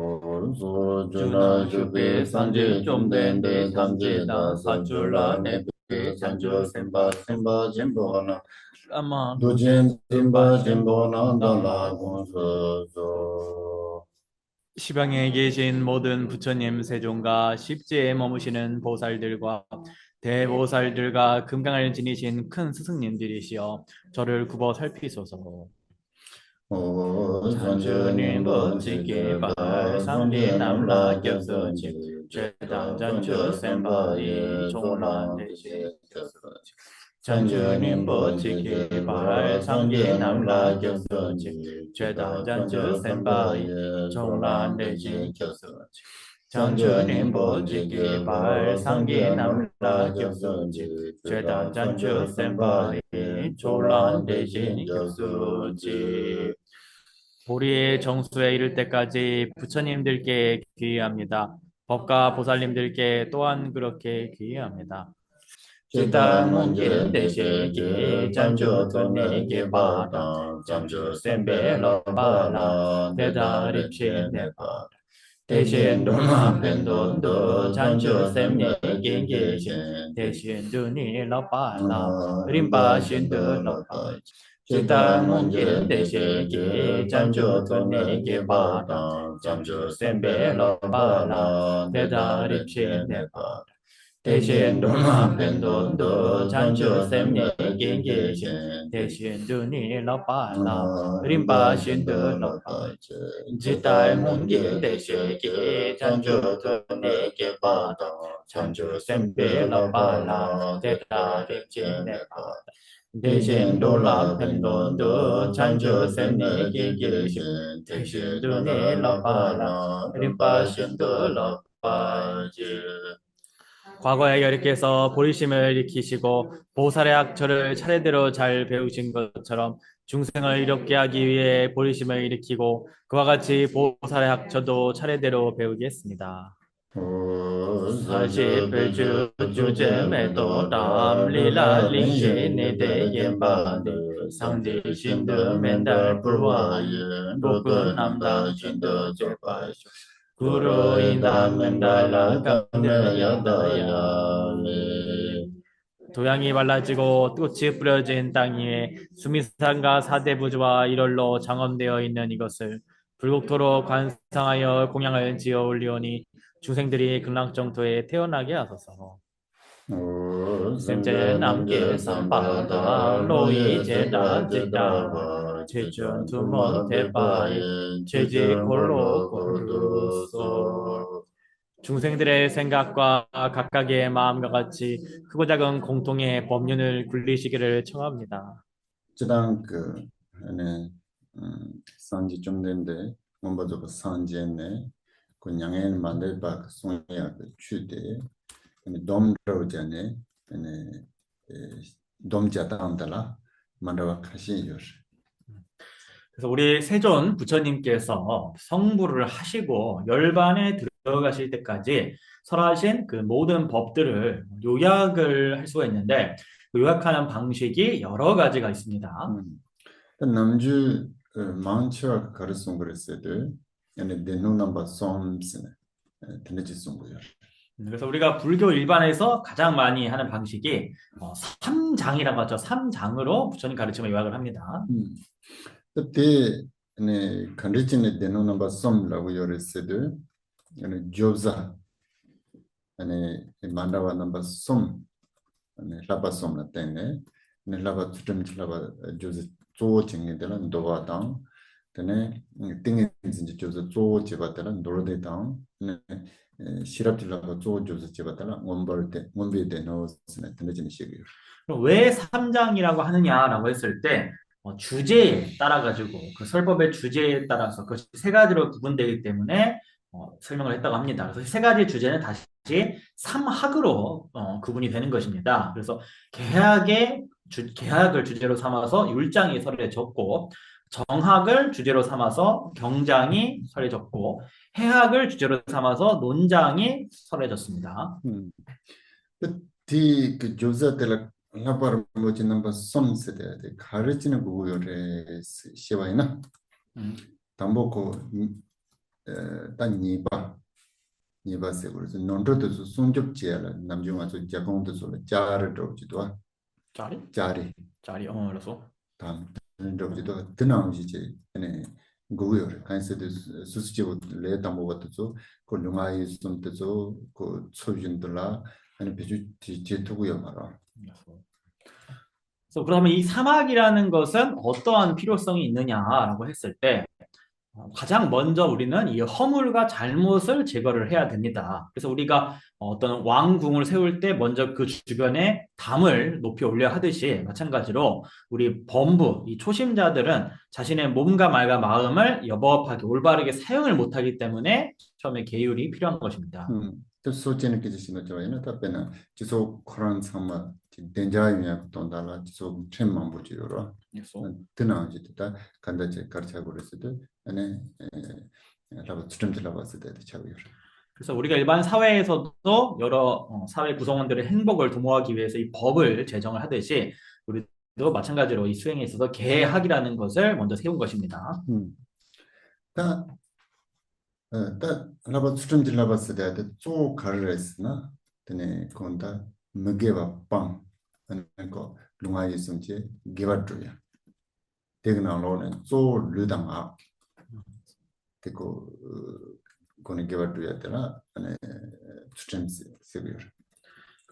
Juna jupe sanje chomdende tamje da sajula nepe chanjo semba semba jembona ama dojen semba jembona dala gonso. 시방에 계신 모든 부처님 세종과 십지에 머무시는 보살들과 대보살들과 금강을 지니신 큰 스승님들이시여 저를 굽어 살피소서. 장주님 법지기 발상리 남라 격서지 최단장주 센바이 종란대지 장주님 법지기 발상리 남라 격서지 최단장주 센바이 종란대지 격서지 장주님 법지기 발상리 남라 격서지 최단장주 센바이 종란대지 격서지 보리의 정수에 이를 때까지 부처님들께 귀의합니다. 법과 보살님들께 또한 그렇게 귀의합니다. 지단 문제 대세기 잠주 돈내게 바다 잠주 셈베러 바라 대다립시 내바 대신 돈만 펜돈도 잠주 셈내게 계신 대신 돈이 러바라 림바신 드러바 지단 문제 대세기 잠주 돈내게 바다 잠주 셈베러 바라 대다립시 내바 대신 돈만 펜돈도 잔주 셈내게 계신 대신 돈이 러바라 림바신 드러바 지달 문제 대세기 잔주 돈내게 받아 잔주 셈베 러바라 대다립지 내바 대신 돈라 펜돈도 잔주 셈내게 계신 대신 돈이 러바라 림바신 드러바지 과거에 여리께서 보리심을 익히시고 보살의 학처를 차례대로 잘 배우신 것처럼 중생을 이롭게 하기 위해 보리심을 일으키고 그와 같이 보살의 학처도 차례대로 배우겠습니다. 사십일주 주제매도 담리라 링시네대 옌바데 상지신드 맨달 불화인 복근남다 신드 제파쇼 구루이다 맨달라 강대여다야 도양이 말라지고 꽃이 뿌려진 땅 위에 수미산과 사대부주와 일월로 장엄되어 있는 이것을 불국토로 관상하여 공양을 지어 올리오니 중생들이 극락정토에 태어나게 하소서. 샘제 남계 삼바다 로이 제다 제다 제전 두못 대바이 제지 골로 골루소 중생들의 생각과 각각의 마음과 같이 크고 작은 공통의 법륜을 굴리시기를 청합니다. 지당 안에 산지 좀 된데 뭔가도 산지했네 그 양해는 만들 바 송이야 취대 돔로잖네 돔자다한달라 만들어 가시요. 그래서 우리 세존 부처님께서 성불을 하시고 열반에 들어가실 때까지 설하신 그 모든 법들을 요약을 할 수가 있는데 그 요약하는 방식이 여러 가지가 있습니다. 남주 망치와 가르송 그랬어도 얘네 대노남바 솜스네 드네지송 거야. 그래서 우리가 불교 일반에서 가장 많이 하는 방식이 3장이라고 하죠. 3장으로 부처님 가르침을 요약을 합니다. 그때 컨디션에 대노남바 솜라고 요랬어도 얘네 조자 만다와 넘바 솜 라바 솜나 때네 라바 투름 라바 조자 조 쟁이들은 도와당 때네 띵이 진짜 조자 조 제바들은 노르대당 시랍질라가 조 조자 제바들은 원벌때 원비에 넣었으나 드네지는 시기요. 그럼 왜 3장이라고 하느냐라고 했을 때 주제에 따라 가지고 그 설법의 주제에 따라서 그 세 가지로 구분되기 때문에 설명을 했다고 합니다. 그래서 세 가지 주제는 다시 3학으로 구분이 되는 것입니다. 그래서 계학을 주제로 삼아서 율장이 설에 적고 정학을 주제로 삼아서 경장이 설에 적고 해학을 주제로 삼아서 논장이 설에 적습니다. 그 조사들 라바르 뭐지 넘버 솜세데 가르치는 거요래 시와이나 담보고 단 니바세 그래서 논도도 손접지야라 남중아서 자공도 소라 자르 접지도 짜리? 자리 짜리, 그래서. 다음 접지도 드나오지지 네 고고요 간세도 수수지고 레 담보것도 그 룽아이 좀도 그 소준들라 아니 비주 제투고요 말아 그래서 그러면 이 사막이라는 것은 어떠한 필요성이 있느냐라고 했을 때 가장 먼저 우리는 이 허물과 잘못을 제거를 해야 됩니다. 그래서 우리가 어떤 왕궁을 세울 때 먼저 그 주변에 담을 높이 올려 하듯이 마찬가지로 우리 범부, 이 초심자들은 자신의 몸과 말과 마음을 여법하게 올바르게 사용을 못하기 때문에 처음에 계율이 필요한 것입니다. 또 소체는 게 지시는 저희는 답변은 지속 코란 상마 된자이냐 돈달라 지속 쳔만 보지요라 그래서 드나오지다 간다제 가르쳐고 그랬어도 안에 라고 추점질라 봤을 때 차고요. 그래서 우리가 일반 사회에서도 여러 사회 구성원들의 행복을 도모하기 위해서 이 법을 제정을 하듯이 우리도 마찬가지로 이 수행에 있어서 계학이라는 것을 먼저 세운 것입니다. 다 라고 추점질라 봤을 때 또 가르랬으나 되네 건다 무게와 빵 하는 거 룽아이 숨지 개발줘야 대그나로는 또 르당아 되고 거는 개발줘야 되나 안에 추점세고요.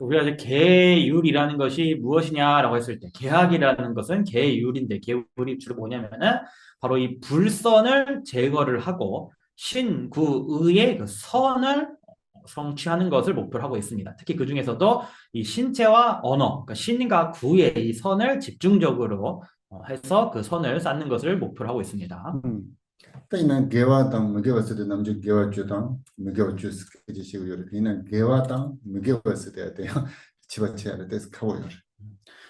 우리가 이제 계율이라는 것이 무엇이냐라고 했을 때 계학이라는 것은 계율인데 계율이 주로 뭐냐면은 바로 이 불선을 제거를 하고 신구의의 그 선을 성취하는 것을 목표로 하고 있습니다. 특히 그 중에서도 이 신체와 언어, 그러니까 신과 구의 이 선을 집중적으로 해서 그 선을 쌓는 것을 목표로 하고 있습니다. 이는 개와당 무게was을 남주 개와주당 무게와주스 지시고요. 이는 개와당 무게was을 때 돼요. 집어쳐야 돼서 가고요.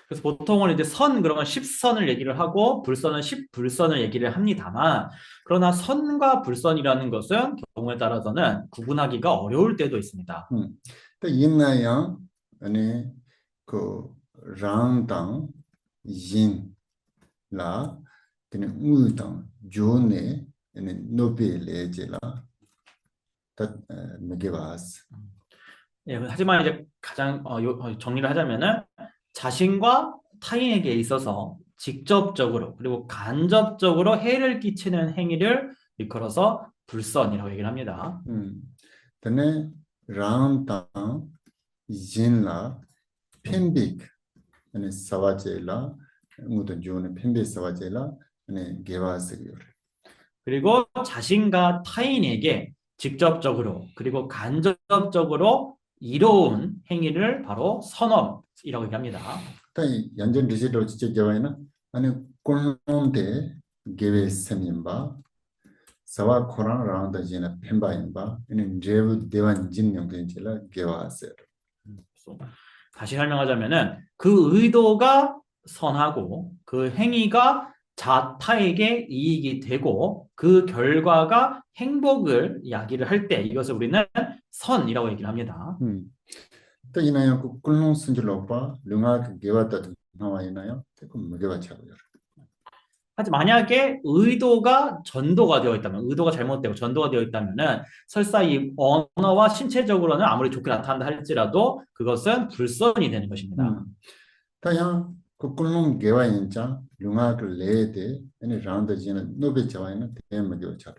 그래서 보통은 이제 선 그러면 10선을 얘기를 하고 불선은 10불선을 얘기를 합니다만 그러나 선과 불선이라는 것은 경우에 따라서는 구분하기가 어려울 때도 있습니다. 또 있나요? 아니 그 랑당 인라 그는 우당 존에 아니 노벨레제라 다 무게와스. 예, 하지만 이제 가장 정리를 하자면은 자신과 타인에게 있어서 직접적으로 그리고 간접적으로 해를 끼치는 행위를 일컬어서 불선이라고 얘기를 합니다. 근데 랑당 인라 펜빅 아니 사와제라 모든 존에 펜빅 사와제라 아니 개와스고요. 그리고 자신과 타인에게 직접적으로 그리고 간접적으로 이로운 행위를 바로 선업이라고 얘기합니다. 또 연전 리시로 직접 개와이나 아니 꼴놈데 개베 세민바 사와 코란 라운드 지나 펜바인바 이는 제부 대완 진영 괜찮라 개와스. 다시 설명하자면은 그 의도가 선하고 그 행위가 자타에게 이익이 되고 그 결과가 행복을 이야기를 할 때 이것을 우리는 선이라고 얘기를 합니다. 또 이나요 그 꿀농 순줄로빠 룽아 개와다 나와 있나요? 그 무게와 차고요. 하지만 만약에 의도가 전도가 되어 있다면, 의도가 잘못되고 전도가 되어 있다면은 설사 이 언어와 신체적으로는 아무리 좋게 나타난다 할지라도 그것은 불선이 되는 것입니다. 다야 그 꿀농 개와 인자 룽아 그 레데 아니 라운드 지나 노베 자와이나 대무게와 차로.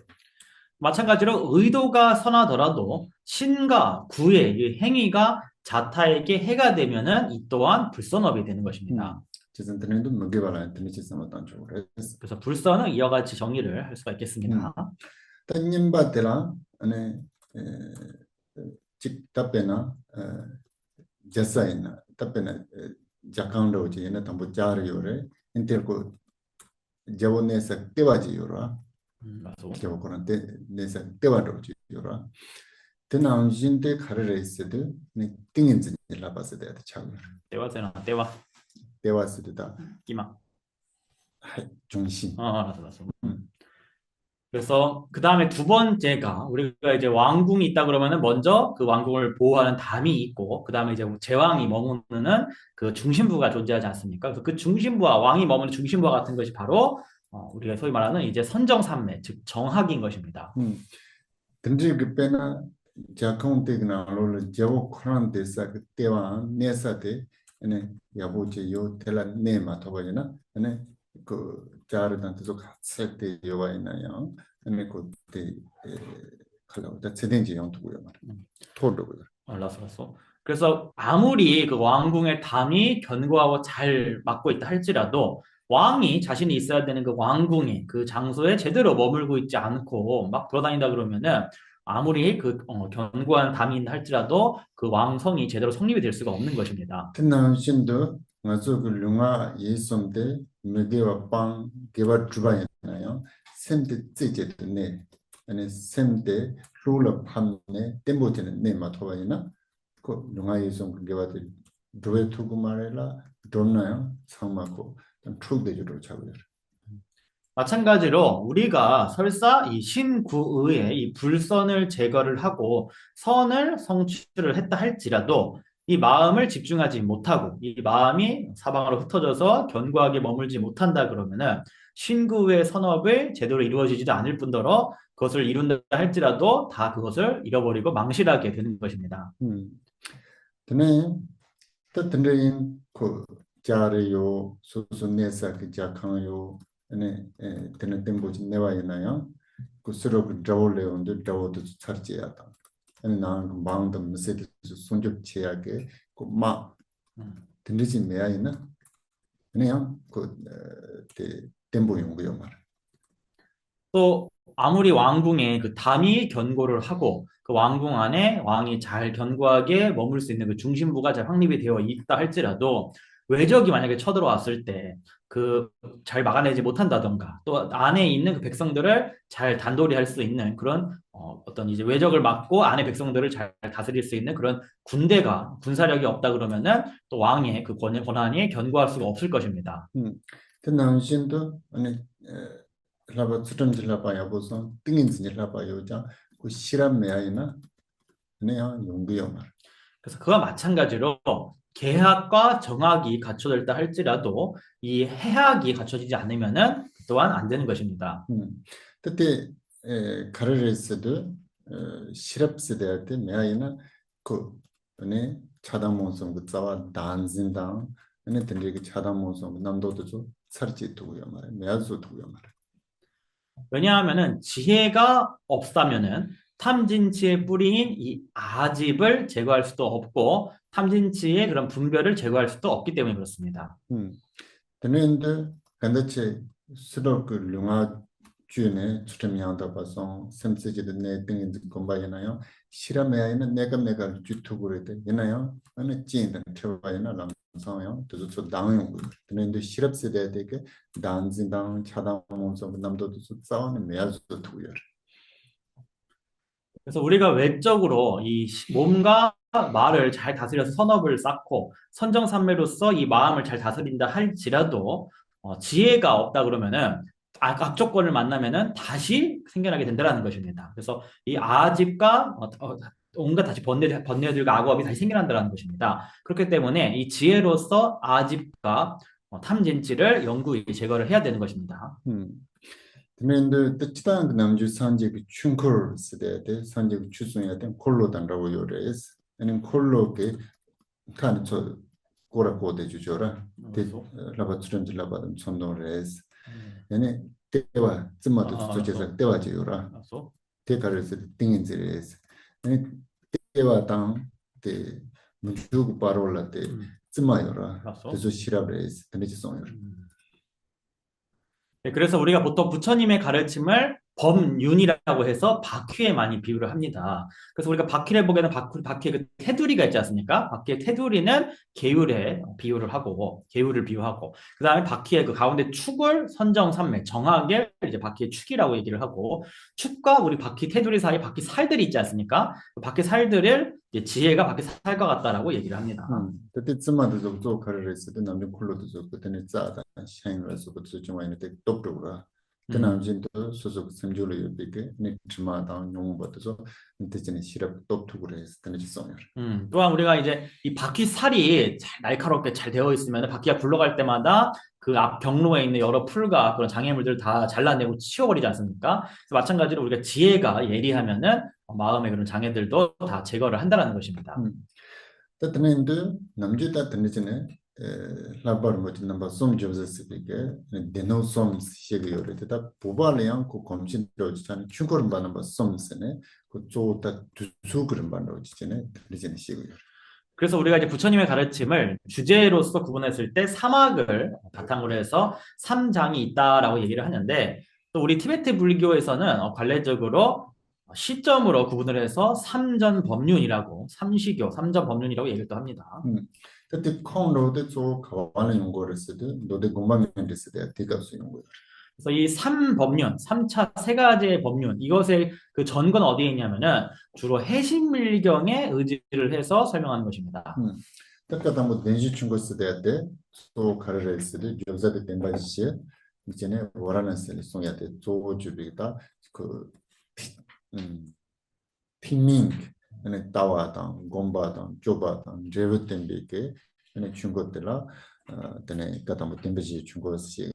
마찬가지로 의도가 선하더라도 신과 구의 이 행위가 자타에게 해가 되면은 이 또한 불선업이 되는 것입니다. 지선들도 무게발라 드니치스마 단쪽으로 그래서 불선은 이와 같이 정리를 할 수가 있겠습니다. 단님바데라 아니 직답에나 제사이나 답에나 자강로지나 담보 자르요레 인텔고 자본에서 때와지요라 맞소. 저거는 내서 때와로지요라 드나운진데 가르레스드 네 띵인진 라바스데 차고 때와세나 때와 때와스드다 끼마. 중심. 맞아. 그래서 그 다음에 두 번째가 우리가 이제 왕궁이 있다 그러면은 먼저 그 왕궁을 보호하는 담이 있고 그 다음에 이제 제왕이 머무는 그 중심부가 존재하지 않습니까? 그래서 그 중심부와 왕이 머무는 중심부와 같은 것이 바로 우리가 소위 말하는 이제 선정산매 즉 정학인 것입니다. 근데 그 배나 자카운트나 롤 제고 코란데 사 그때와 내사데 네 야보지 요 텔라 네마 토바이나 네 그 자르단도 같이 때 요가 있나요? 네 그때 칼라우다 세den지 용도고요 말. 토르고요. 알았어. 그래서 아무리 그 왕궁의 담이 견고하고 잘 막고 있다 할지라도 왕이 자신이 있어야 되는 그 왕궁이 그 장소에 제대로 머물고 있지 않고 막 돌아다닌다 그러면은 아무리 그 견고한 담이 있다 할지라도 그 왕성이 제대로 성립이 될 수가 없는 것입니다. 특남신도 맞아 그 룽아 예솜데 메게와 빵 개바 주바이나요. 샘데 찌제드네 아니 샘데 룰러 판네 템보테는 네 마토바이나 그 룽아 예솜 그 개바들 도에 투고 말해라 돈나요 상마고 트룩대주로 잡으려. 마찬가지로 우리가 설사 이 신구의의 이 불선을 제거를 하고 선을 성취를 했다 할지라도 이 마음을 집중하지 못하고 이 마음이 사방으로 흩어져서 견고하게 머물지 못한다 그러면은 신구의 선업을 제대로 이루어지지도 않을 뿐더러 그것을 이룬다 할지라도 다 그것을 잃어버리고 망실하게 되는 것입니다. 드네 뜻드린 그 자리요 소소네사 그 자강요 네 드네 템보지 내와 있나요? 그 서로 그 저올레온데 저도 찾지야다. 아니 나는 마음도 메시지 손접치하게 그막 음. 들리지 매야 있나? 그냥 그 템보 연구요 말. 또 아무리 왕궁에 그 담이 견고를 하고 그 왕궁 안에 왕이 잘 견고하게 머물 수 있는 그 중심부가 잘 확립이 되어 있다 할지라도 외적이 만약에 쳐들어왔을 때 그 잘 막아내지 못한다던가 또 안에 있는 그 백성들을 잘 단도리 할 수 있는 그런 어떤 이제 외적을 막고 안에 백성들을 잘 다스릴 수 있는 그런 군대가 군사력이 없다 그러면은 또 왕의 그 권한이 견고할 수가 없을 것입니다. 그 남신도 아니 라바 수점 질라봐야 보소 띵인 질라봐요 자그 실험 매야 있나? 그냥 연구요 말. 그래서 그와 마찬가지로 계학과 정학이 갖춰졌다 할지라도 이 해학이 갖춰지지 않으면은 또한 안 되는 것입니다. 그때 가르레스도 시럽스데 때 매아이나 그 안에 차담몬성 그 자와 단진당 안에 된게 차담몬성 남도도 좀 설치 두고요 말이야 매아도 두고요 말이야. 왜냐하면은 지혜가 없다면은 탐진치의 뿌리인 이 아집을 제거할 수도 없고 탐진치의 그런 분별을 제거할 수도 없기 때문에 그렇습니다. 되는데 간다체 스로 그 룽아 주네 추첨양다 봐서 샘세지도 내 등인 공부하나요? 실험에는 내가 유튜브를 때 있나요? 어느 찐든 쳐봐야나 람상요. 그래서 저 당용 되는데 실험 세대에 되게 단진당 차담원서 남도도 싸우는 매야도 두고요. 그래서 우리가 외적으로 이 몸과 말을 잘 다스려서 선업을 쌓고 선정산매로서 이 마음을 잘 다스린다 할지라도 지혜가 없다 그러면은 악조건을 만나면은 다시 생겨나게 된다는 것입니다. 그래서 이 아집과 온갖 다시 번뇌들과 악업이 다시 생겨난다는 것입니다. 그렇기 때문에 이 지혜로서 아집과 탐진치를 영구히 제거를 해야 되는 것입니다. 근데 뜻치다는 그 남주 산지 그 춘콜 세대에 산지 그 추송해야 된 콜로단라고 요래스. 아니면 콜로게 칸 저 고라고데 주죠라. 데 그래서 라바츠런지 라바든 촌노레스. 얘네 때와 쯤마도 저제서 알았어. 때와 지요라. 알았어. 대가르스 띵인지레스. 얘네 때와 땅때 문주고 바로라 때 쯤마요라. 알았어. 그래서 시라브레스. 근데 지송요. 네, 그래서 우리가 보통 부처님의 가르침을 법륜이라고 해서 바퀴에 많이 비유를 합니다. 그래서 우리가 바퀴를 보게는 바퀴의 그 테두리가 있지 않습니까? 바퀴의 테두리는 계율에 비유를 하고, 계율을 비유하고, 그 다음에 바퀴의 그 가운데 축을 선정산맥, 정하게 이제 바퀴의 축이라고 얘기를 하고, 축과 우리 바퀴 테두리 사이 바퀴 살들이 있지 않습니까? 그 바퀴 살들을 이제 지혜가 바퀴 살과 같다라고 얘기를 합니다. 그때 쯤마도 좀 가르레스도 남녀 콜로도 좀 그때는 짜다 샤인을 해서 그것도 좀 많이 때 똑똑으로 그다음 진도 소소 semjulu yobike 네 트마다 용어 받아서 인테전에 시럽 똑똑으로 해서 되는 지성이야. 또한 우리가 이제 이 바퀴 살이 잘 날카롭게 잘 되어 있으면 바퀴가 굴러갈 때마다 그 앞 경로에 있는 여러 풀과 그런 장애물들을 다 잘라내고 치워버리지 않습니까? 그래서 마찬가지로 우리가 지혜가 예리하면은 마음의 그런 장애들도 다 제거를 한다는 것입니다. ततनेंदु नमजुता तनेजने लाबर मोच नंबर सोम जोसेस बिके देनो सोम शेगे योरे ता 보발량 고 검진 로지탄 추거름 바는 바 솜스네 그 조다 두수그름 바는 로지네 리진 시고 그래서 우리가 이제 부처님의 가르침을 주제로서 구분했을 때 사막을 바탕으로 해서 삼장이 있다라고 얘기를 하는데 또 우리 티베트 불교에서는 관례적으로 시점으로 구분을 해서 삼전 법륜이라고 삼시교, 삼전법륜이라고 얘기를 또 합니다. तते 콩로데 조 가와는 용거를 쓰듯 노데 공방면데 쓰듯 대가 수 용거 그래서 이 삼법륜, 삼차 세 가지의 법륜, 이것의 그 전건 어디에 있냐면은 주로 해신밀경에 의지를 해서 설명하는 것입니다. 딱가다 뭐 덴지 충고 쓰듯 또 가르를 쓰듯 조자데 덴바지 이제네 와라나스를 송야데 조 주비다 그 피밍 네 따와당 곰바당 조바당 제르템비게 네 충고들라 때네 가다 뭐 덴바지 충고시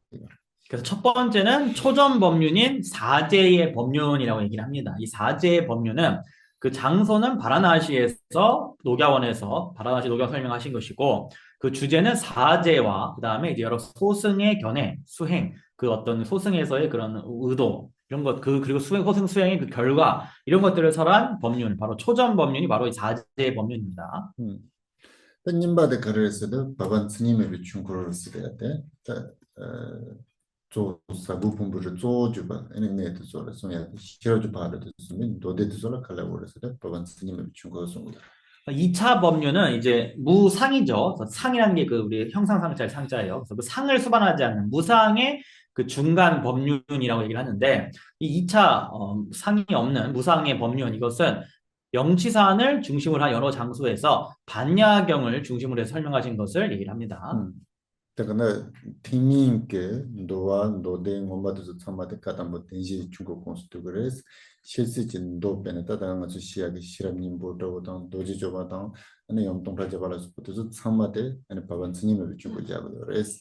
그래서 첫 번째는 초전 법륜인 사제의 법륜이라고 얘기를 합니다. 이 사제의 법륜은 그 장소는 바라나시에서 녹야원에서 바라나시 녹야 설명하신 것이고 그 주제는 사제와 그다음에 이제 여러 소승의 견해, 수행, 그 어떤 소승에서의 그런 의도 이런 것 그리고 소승 수행의 그 결과 이런 것들을 설한 법륜 바로 초전 법륜이 바로 이 사제의 법륜입니다. 님바데 가르에서도 바반 스님의 비춘고를 쓰야 돼. 조 사부품부를 조주바 에네메도 소라 소야 시러주 바르도 쓰면 도데도 소라 칼라보르서 바반 스님의 비춘고 송다. 2차 법륜은 이제 무상이죠. 그래서 상이라는 게 그 우리 형상상자의 상자예요. 그래서 그 상을 수반하지 않는 무상의 그 중간 법륜이라고 얘기를 하는데 이 2차 상이 없는 무상의 법륜 이것은 영치산을 중심으로 한 여러 장소에서 반야경을 중심으로 해서 설명하신 것을 얘기를 합니다. 그러나 팀인께 노와 노데 엄마도 참마데 가다 뭐 덴지 중국 공수도 그래서 실시진 도 베네다다는 것이 시야기 실험님 보도보다 도지 조바다 아니 염동라제 발라서부터 참마데 아니 바반 스님을 주고자고 그래서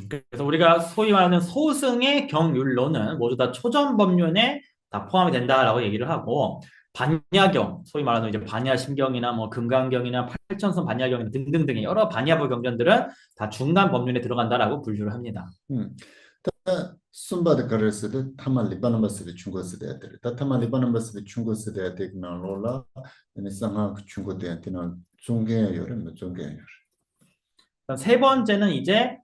그래서 우리가 소위 말하는 소승의 경율로는 모두 다 초전 법륜에 다 포함이 된다라고 얘기를 하고 반야경, 소위 말하는 이제 반야심경이나 뭐 금강경이나 팔천선 반야경이나 등등등의 여러 반야부 경전들은 다 중간 법륜에 들어간다라고 분류를 합니다. 순바드 가르스도 타마 리바는 바스비 중고스 대야들 타마 리바는 바스비 중고스 대야들 나로라 네 상하 중고 대야들 중개 요런 중개 세 번째는 이제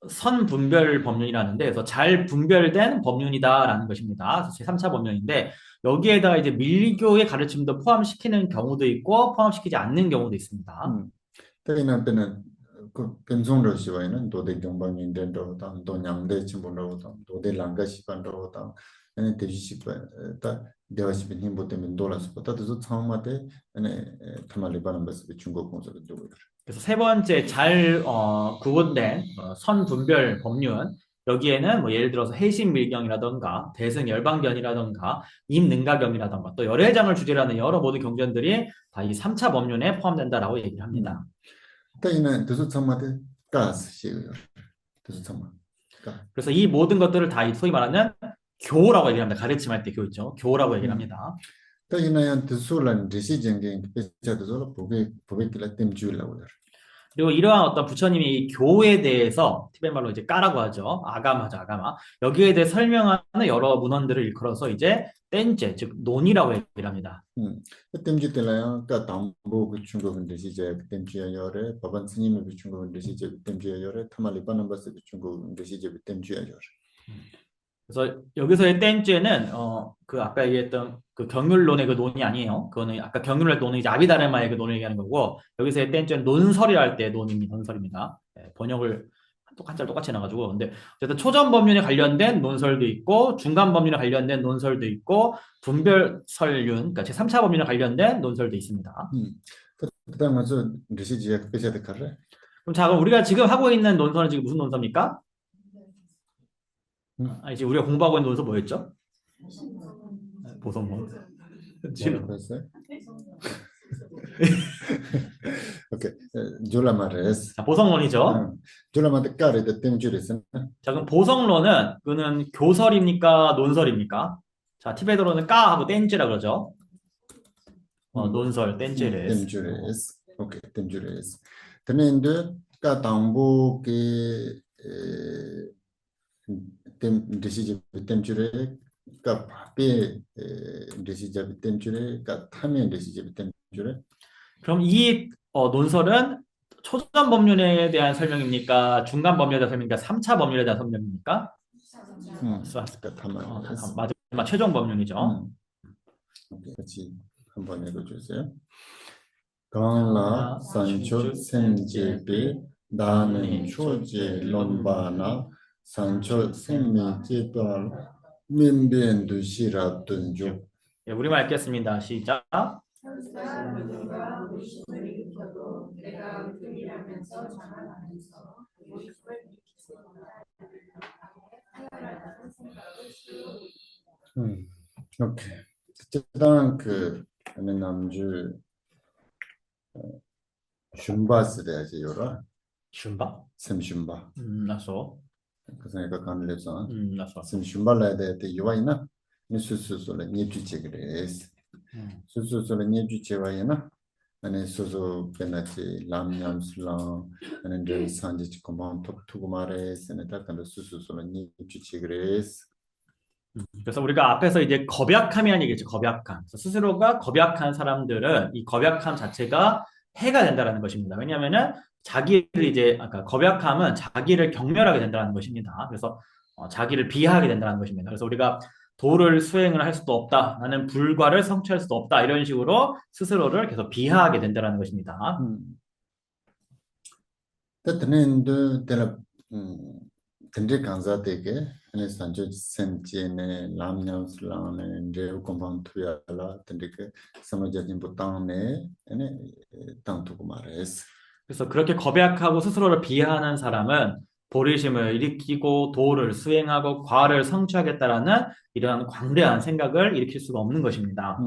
선분별 법륜이라는데 그래서 잘 분별된 법륜이다라는 것입니다. 그래서 제3차 법륜인데 여기에다가 이제 밀교의 가르침도 포함시키는 경우도 있고 포함시키지 않는 경우도 있습니다. 때는 그 근송로 시와에는 도대 경방인den도 당 도냥대 침본로 당 도대 랑가시반로 당 아니 대지시다 대화시빈 힘보 때문에 놀아서 보다도 처음마대 아니 타말리바는 것을 중국 공사를 두고 그래서 세 번째 잘 구분된 선분별 법륜 여기에는 뭐 예를 들어서 해신밀경이라던가 대승열방견이라던가 임능가경이라던가 또 열애장을 주제로 하는 여러 모든 경전들이 다 이 3차 법륜에 포함된다라고 얘기를 합니다. 때는 두수 참마대 가스 시요 두수 참마 그래서 이 모든 것들을 다 소위 말하는 교라고 얘기를 합니다. 가르침할 때 교 있죠. 교라고 얘기를 합니다. 때는 두수란 디시징게 배자도서 보백길라 땜주라고 그래. 그리고 이러한 어떤 부처님이 이 교에 대해서 티베트 말로 이제 까라고 하죠. 아가마죠, 아가마. 여기에 대해 설명하는 여러 문헌들을 일컬어서 이제 땐제, 즉 논이라고 얘기를 합니다. 땜주 때라야 까 담보 그 중국인데 이제 땜주야 열에 법안 스님을 그 중국인데 이제 땜주야 열에 타말리 바나바스 그 중국인데 이제 땜주야 열. 그래서 여기서의 땐죄는 그 아까 얘기했던 그 경율론의 그 논이 아니에요. 그거는 아까 경율의 논은 이제 아비다르마의 그 논을 얘기하는 거고 여기서의 땐죄는 논설이라 할 때 논입니다. 논설입니다. 네, 번역을 한자 똑같이 해놔가지고 근데 어쨌든 초전 법륜에 관련된 논설도 있고 중간 법륜에 관련된 논설도 있고 분별설륜 그러니까 제3차 법륜에 관련된 논설도 있습니다. 그다음 먼저 리시지약 빼셔야 될까요? 그럼 자 그럼 우리가 지금 하고 있는 논설은 지금 무슨 논설입니까? 이제 우리가 공부하고 있는 논서 뭐였죠? 보성론. 뭐라고 했어요? 오케이. 줄라마레스. 자, 보성론이죠. 줄라마데 까르데 땜줄에서 자, 그럼 보성론은 그는 교설입니까? 논설입니까? 자, 티베트로는 까 하고 땐지라 그러죠. 논설, 땐지레스. 땜줄에스. 오케이. 땜줄에스. 드네인데 까 당보게 땜 디시지 땜줄에 까 바베 디시지 땜줄에 까 타면 디시지 땜줄에 그럼 이 논설은 초전 법률에 대한 설명입니까? 중간 법률에 대한 설명입니까? 3차 법률에 대한 설명입니까? 까 타면 마지막 최종 법률이죠. 같이 한번 읽어주세요. 강라 산초 생제비 나는 초제 론바나 산초 생명제발 민변두시라 둔죽. 예, 우리말 읽겠습니다. 시작. 오케이. 일단 그 안에 남주 슌바스레야지 요라 슌바? 샘 슌바. 나소. 그래서 내가 간을해서 나소. 샘 슌바라야 돼 요와이나 니수수솔에 니주체그레스. 수수솔에 니주체와이나 아니 수수 베나치 람냠슬랑 아니 데 산지 코만 톡투구마레 세네타 간도 수수솔에 니주체그레스. 그래서 우리가 앞에서 이제 겁약함이라는 얘기했죠. 겁약함. 그래서 스스로가 겁약한 사람들은 이 겁약함 자체가 해가 된다는 것입니다. 왜냐하면은 자기를 이제 아까 겁약함은 자기를 경멸하게 된다는 것입니다. 그래서 자기를 비하하게 된다는 것입니다. 그래서 우리가 도를 수행을 할 수도 없다. 나는 불과를 성취할 수도 없다. 이런 식으로 스스로를 계속 비하하게 된다는 것입니다. 때는 데라 근데 간사되게 아니 산조 센체네 람냠슬랑네 데우 콤반 투야라 근데 그 사마자진 보탕네 아니 땅투고 말레스. 그래서 그렇게 겁약하고 스스로를 비하하는 사람은 보리심을 일으키고 도를 수행하고 과를 성취하겠다라는 이러한 광대한 생각을 일으킬 수가 없는 것입니다.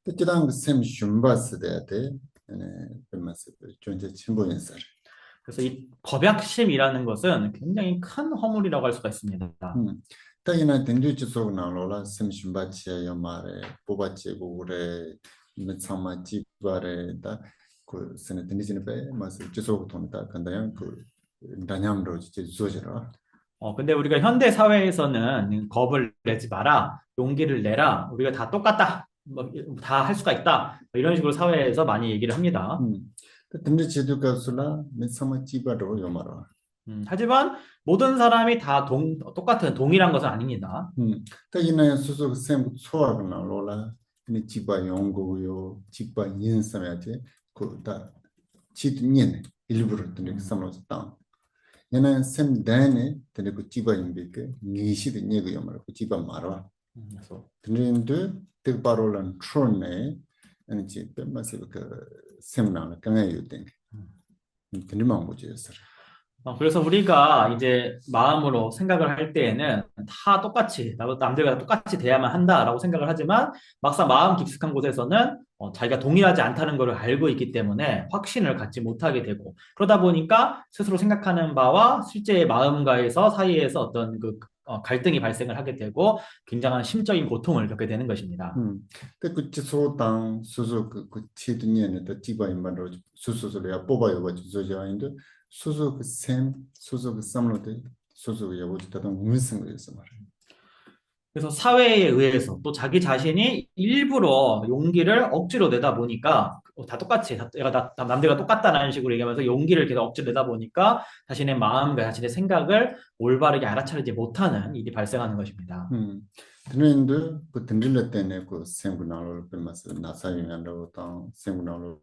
특히나 샘 슌바스 데데 아니 베마스 존재 친보인설. 그래서 이 겁약심이라는 것은 굉장히 큰 허물이라고 할 수가 있습니다. 딱이나 댕주치 속 나로라 샘 슌바치야 말에 뽑아치고 그래 미참마 지바레다 그 세네 댕지네 베 마스 지속 돈다 간다야 그 다냠로 지 조지라. 근데 우리가 현대 사회에서는 겁을 내지 마라, 용기를 내라, 우리가 다 똑같다, 뭐, 다 할 수가 있다, 이런 식으로 사회에서 많이 얘기를 합니다. 근데 제도 가수라 미참마 지바로 요마라. 하지만 모든 사람이 다 똑같은 동일한 것은 아닙니다. 딱이나 수수 샘 소화가 나로라 니 지바 연구요 지바 인사야지 그다 지드니네 일부러 드는 삼로스 땅 얘는 샘 다네 드는 그 지바 임비게 니시드 니고 요마라 그 지바 말아 그래서 드는데 뜻바로란 트론네 아니 지 뱀마스 그 샘나나 강아요 땡 드니만 뭐지였어. 그래서 우리가 이제 마음으로 생각을 할 때에는 다 똑같이, 남들과 똑같이 대야만 한다라고 생각을 하지만 막상 마음 깊숙한 곳에서는 자기가 동일하지 않다는 것을 알고 있기 때문에 확신을 갖지 못하게 되고 그러다 보니까 스스로 생각하는 바와 실제의 마음과에서 사이에서 어떤 그 갈등이 발생을 하게 되고 굉장한 심적인 고통을 겪게 되는 것입니다. 그 지소당 수수 그 치드니에는 더 지바 임반로 수수소리야 뽑아요 가지고 저자인데 수수 그샘 수수 그 쌈로데 수수 그 여보지 다도 무슨 거였어 말이야. 그래서 사회에 의해서 또 자기 자신이 일부러 용기를 억지로 내다 보니까 다 똑같이 남들과 똑같다는 식으로 얘기하면서 용기를 계속 억지로 내다 보니까 자신의 마음과 자신의 생각을 올바르게 알아차리지 못하는 일이 발생하는 것입니다. 드는데 그 든들레 때문에 그 생구나로 빼면서 나사유면로 당 생구나로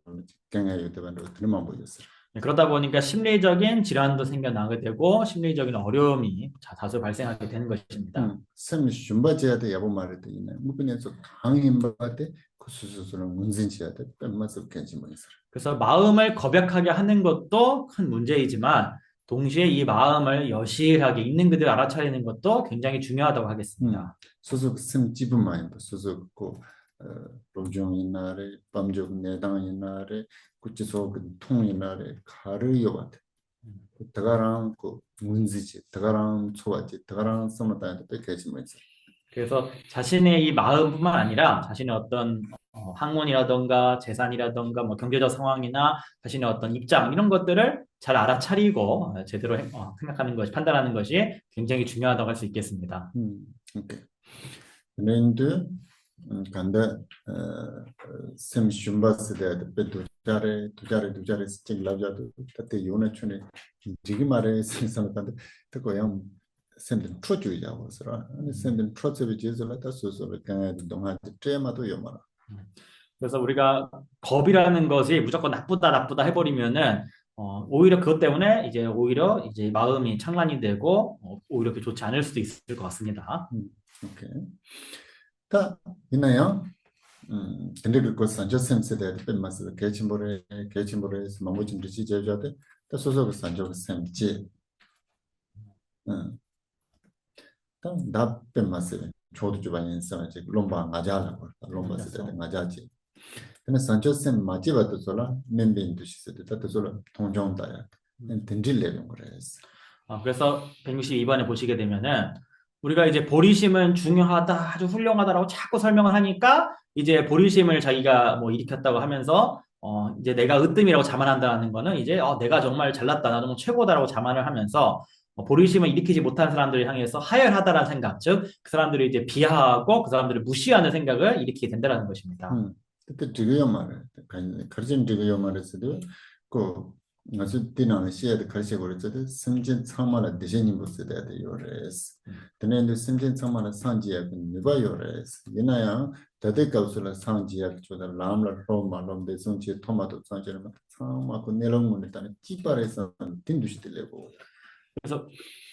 경외요 대반로 드는만 보였어. 그러다 보니까 심리적인 질환도 생겨나게 되고 심리적인 어려움이 다수 발생하게 되는 것입니다. 샘 슌바지야데 야보 말했더 있네. 무근에서 강인바데 그 수수수는 문진지야데 빼면서 괜히 뭐 있어. 그래서 마음을 겁약하게 하는 것도 큰 문제이지만 동시에 이 마음을 여실하게 있는 그대로 알아차리는 것도 굉장히 중요하다고 하겠습니다. 소속 sem 집은만 소속 그 로종이나래 밤적 내당이나래 구치소 그 통이나래 가르요 같아. 다가랑 그 문지지 다가랑 초바지 다가랑 섬나다한테 뺏겨지 뭐지. 그래서 자신의 이 마음뿐만 아니라 자신의 어떤 학문이라던가 재산이라던가 뭐 경제적 상황이나 자신의 어떤 입장 이런 것들을 잘 알아차리고 제대로 생각하는 것이 판단하는 것이 굉장히 중요하다고 할 수 있겠습니다. 오케이. 근데 간다 셈 shum바스데 베도 두자레 스틱 라자도 그때 요나촌에 되게 말에 생산한데 그거야 셈든 프로주의자고 서라 아니 셈든 프로체비지에서라다 소소를 강하게 동안 테마도 요마라 그래서 우리가 겁이라는 것이 무조건 나쁘다 해버리면은 오히려 그것 때문에 오히려 이제 마음이 창란이 되고 오히려 그게 좋지 않을 수도 있을 것 같습니다. 오케이 다 있나요? 근데 그거 산저 셈세대 뺀마스 개침보레에서 마무진 듯이 제조하되 다 소소 그 산저 셈지 다 뺀마스 저도 좀 많이 인사하지 롬바 맞아라고 롬바 세대 맞아지 근데 산저 셈 맞지봐도 솔라 멤빈도 시세대 다 솔라 통정다야 든질레는 그래서 그래서 162번에 보시게 되면은 우리가 이제 보리심은 중요하다, 아주 훌륭하다라고 자꾸 설명을 하니까 이제 보리심을 자기가 뭐 일으켰다고 하면서 이제 내가 으뜸이라고 자만한다는 거는 이제 내가 정말 잘났다, 나 정말 최고다라고 자만을 하면서 보리심을 일으키지 못한 사람들을 향해서 하열하다라는 생각, 즉 그 사람들이 이제 비하하고 그 사람들을 무시하는 생각을 일으키게 된다는 것입니다. 그때 지금 말에 가르침 지금 말에서도 그 아주 디나는 시에도 가르쳐 버렸어도 심진 상만의 대신인 것에 대해 요래스. 근데 심진 상만의 상지에 누가 요래스. 이나야 대대가우스라 상지에 저다 람라 로마롬 대송지 토마토 상지는 상마고 내롱문에 따른 찌발에서 딘두시들레고. 그래서